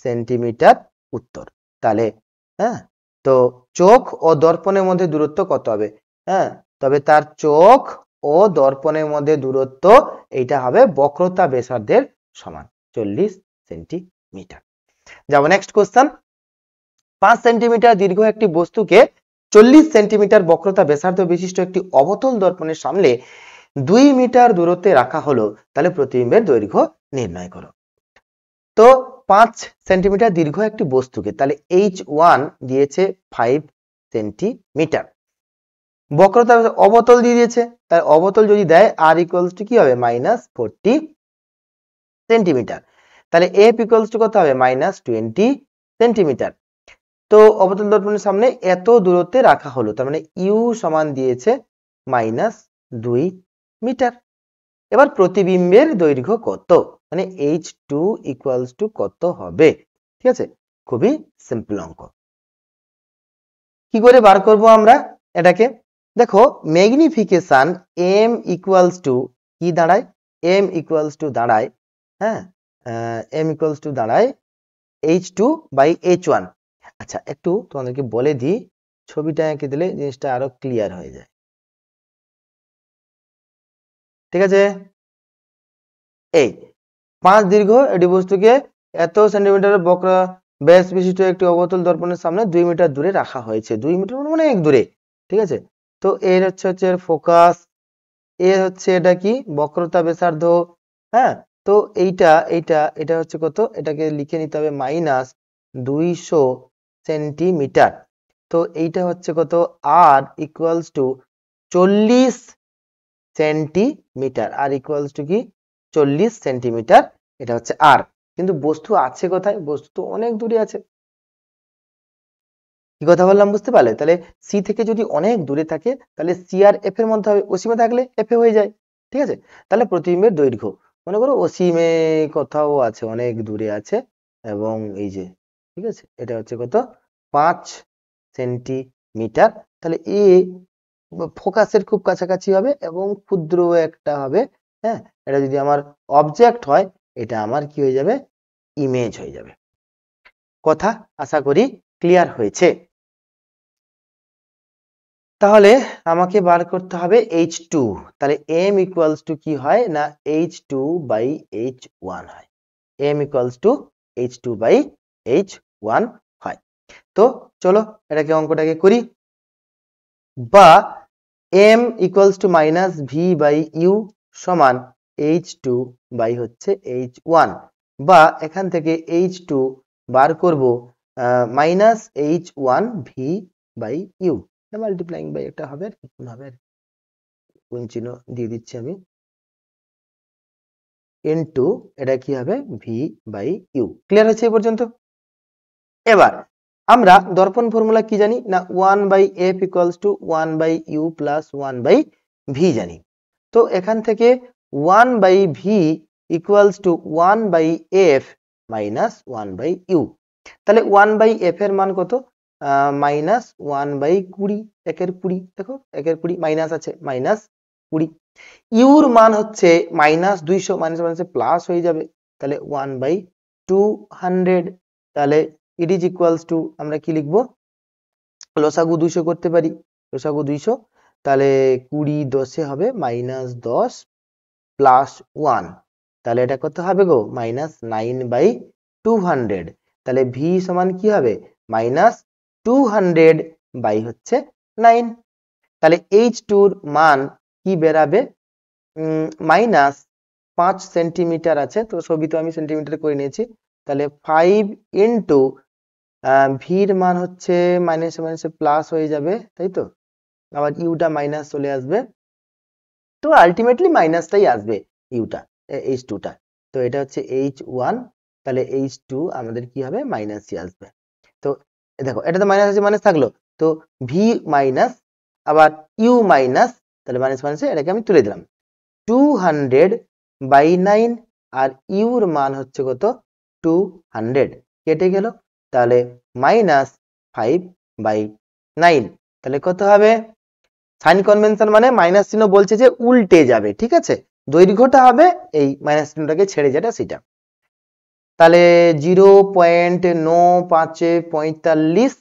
সেন্টিমিটার উত্তর। তাহলে হ্যাঁ, তো চোখ ও দর্পণের মধ্যে দূরত্ব কত হবে? হ্যাঁ, তবে তার চোখ ও দর্পণের মধ্যে দূরত্ব এইটা হবে বক্রতা ব্যাসার্ধের সমান, 40 সেন্টিমিটার। যাব নেক্সট কোশ্চেন। 5 সেন্টিমিটার দীর্ঘ একটি বস্তুকে 40 সেন্টিমিটার বক্রতা ব্যাসার্ধ বিশিষ্ট একটি অবতল দর্পণের সামনে 2 মিটার দূরত্বে রাখা হলো, তাহলে প্রতিবিম্বের দৈর্ঘ্য নির্ণয় করো। তো 5 সেন্টিমিটার দীর্ঘ একটি বস্তুকে, তাহলে H1 দিয়েছে 5 সেন্টিমিটার, বক্রতা অবতল দিয়ে দিয়েছে, তাই অবতল যদি দেয় r ইকুয়ালস টু কি হবে? -40 সেন্টিমিটার। তাহলে f ইকুয়ালস টু কত হবে? -20 সেন্টিমিটার। তো অবতল দর্পণের সামনে এত দূরত্বে রাখা হলো, তার মানে u সমান দিয়েছে -2 মিটার। এবার প্রতিবিম্বের দৈর্ঘ্য কত? মানে H2 ইকুয়ালস টু কত হবে? ঠিক আছে, খুবই সিম্পল অঙ্ক। কি করে বার করব আমরা এটাকে? দেখো, ম্যাগনিফিকেশন m ইকুয়ালস টু কি দাঁড়ায়? m ইকুয়ালস টু দাঁড়ায়, হ্যাঁ, m ইকুয়ালস টু দাঁড়ায় H2/H1। আচ্ছা, একটু তোমাদেরকে বলে দিই, ছবিটা এঁকে দিলে জিনিসটা আরো ক্লিয়ার হয়ে যায়। ঠিক আছে, এই 5 দীর্ঘ এটি বস্তুকে এত সেন্টিমিটার বক্র ব্যাস বিশিষ্ট একটি অবতল দর্পণের সামনে 2 মিটার দূরে রাখা হয়েছে। 2 মিটার মানে অনেক দূরে। ঠিক আছে, তো এর হচ্ছে ফোকাস, এর হচ্ছে এটা কি বক্রতা ব্যাসার্ধ। হ্যাঁ, তো এটা হচ্ছে কত, এটাকে লিখে নিতে হবে -200 সেন্টিমিটার। তো এইটা হচ্ছে কত, আর ইকুয়ালস টু 40 সেন্টিমিটার, আর ইকুয়ালস টু কি 40 সেন্টিমিটার, এটা হচ্ছে আর। কিন্তু বস্তু আছে কোথায়, বস্তু তো অনেক দূরে আছে। কি কথা বললাম বুঝতে পারলে? তাহলে সি থেকে যদি অনেক দূরে থাকে তাহলে সি আর এফ এর মধ্যে হবে, অসীমে থাকলে এফ এ হয়ে যায়। ঠিক আছে, তাহলে প্রতিবিম্বের দৈর্ঘ্য মনে করো অসীমে কোথাও আছে, অনেক দূরে আছে, এবং এই যে ঠিক আছে এটা হচ্ছে কত 5 সেন্টিমিটার। তাহলে এ ফোকাসের খুব কাছাকাছি হবে এবং ক্ষুদ্র একটা হবে। হ্যাঁ, এটা যদি আমার অবজেক্ট হয়, এটা আমার কি হয়ে যাবে, ইমেজ হয়ে যাবে। কথা আশা করি ক্লিয়ার হয়েছে। তাহলে আমাকে বার করতে হবে H2। তাহলে m ইকুয়ালস টু কি হয় না H2/H1 হয়। m ইকুয়ালস টু H2/H1 হয়। তো চলো এটাকে অঙ্কটাকে করি। বা m ইকুয়ালস টু -v/u সমান H2 বাই হচ্ছে H1, বা এখান থেকে H2 বার করব -H1v/u, মাল্টিপ্লাইং বাই একটা হবে, কোন হবে, কোন চিহ্ন দিয়ে দিচ্ছি আমি, ইনটু এটা কি হবে v/u। ক্লিয়ার হচ্ছে এই পর্যন্ত? এবার আমরা দর্পণ ফর্মুলা কি জানি না 1/f equals to 1/u plus 1/v জানি। তো এখান থেকে 1/v equals to 1/f minus 1/u। তাহলে 1/f এর মান কত, -1/20, 1/20, দেখো 1/20 মাইনাস আছে, -20। ইউর মান হচ্ছে -200, মাইনাস প্লাস হয়ে যাবে, তাহলে 1/200। তাহলে ইট ইজ ইকুয়ালস টু আমরা কি লিখবো, লসাগু 200 করতে পারি, লসাগু 200, তাহলে 20 10 হবে -10 প্লাস 1, তাহলে এটা কত হবে গো, -9/200। তাহলে ভি সমান কি হবে, -200 বাই হচ্ছে 9। তাহলে H2 এর মান কি বেরাবে, -5 সেন্টিমিটার আছে, তো সবই তো আমি সেন্টিমিটার করে নিয়েছি। তাহলে 5 ইন্টু ভির মান হচ্ছে মাইনাসে প্লাস হয়ে যাবে, তাই তো, আবার ইউটা মাইনাস চলে আসবে, তো আলটিমেটলি মাইনাসটাই আসবে ইউটা, H2টা। তো এটা হচ্ছে H1, তাহলে H2 আমাদের কি হবে, মাইনাসই আসবে। তো দেখো এটা তো মাইনাস আছে, মাইনাস থাকলো, তো ভি মাইনাস আবার ইউ মাইনাস, তাহলে মাইনাস মাইনাসে এটাকে আমি তুলে দিলাম, 200/9, আর ইউর মান হচ্ছে কত 200, কেটে গেল, তাহলে -5/9। তাহলে কত হবে, সাইন কনভেনশন মানে মাইনাস চিহ্ন বলছে যে উল্টে যাবে, ঠিক আছে, দৈর্ঘ্যটা হবে এই মাইনাস চিহ্নটাকে ছেড়ে যেটা সেটা। তাহলে 0.9545,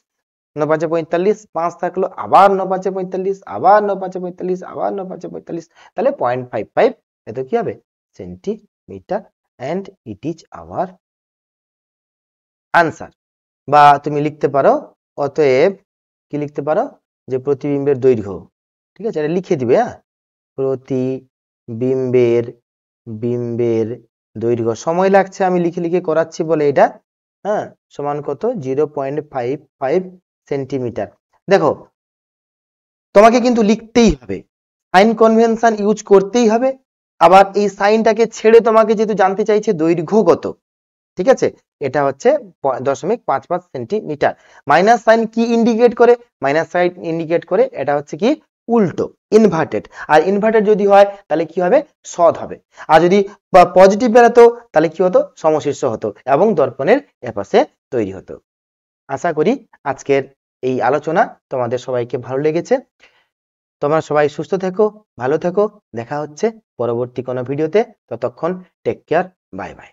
9×5 = 5 থাকলো, আবার 9×5 = 45, আবার 9×5 = 45, আবার 9×5 = 45, তাহলে 0.55 এত কি হবে, centimetre, and it is our answer. বা তুমি লিখতে পারো অতএব, কি লিখতে পারো, যে প্রতিবিম্বের দৈর্ঘ্য, ঠিক আছে, এটা লিখে দিবে, হ্যাঁ, বিম্বের দৈর্ঘ্য, সময় লাগছে আমি লিখে লিখে করাচ্ছি বলে এটা, হ্যাঁ, সমান কত 0.55 সেন্টিমিটার। দেখো তোমাকে কিন্তু লিখতেই হবে, সাইন কনভেনশন ইউজ করতেই হবে, আবার এই সাইনটাকে ছেড়ে তোমাকে যেহেতু জানতে চাইছে দৈর্ঘ্য কত, ঠিক আছে, এটা হচ্ছে 0.55 সেন্টিমিটার। মাইনাস সাইন কি ইন্ডিকেট করে, মাইনাস সাইন ইন্ডিকেট করে এটা হচ্ছে কি উল্টো, ইনভার্টেড, আর ইনভার্টেড যদি হয় তাহলে কি হবে, সদ হবে, আর যদি পজিটিভ বেরোতো তাহলে কি হতো, সমশীর্ষ হতো এবং দর্পণের এপাশে তৈরি হতো। আশা করি আজকের এই আলোচনা তোমাদের সবাইকে ভালো লেগেছে। তোমরা সবাই সুস্থ থেকো, ভালো থেকো, দেখা হচ্ছে পরবর্তী কোনো ভিডিওতে, ততক্ষণ টেক কেয়ার, বাই বাই।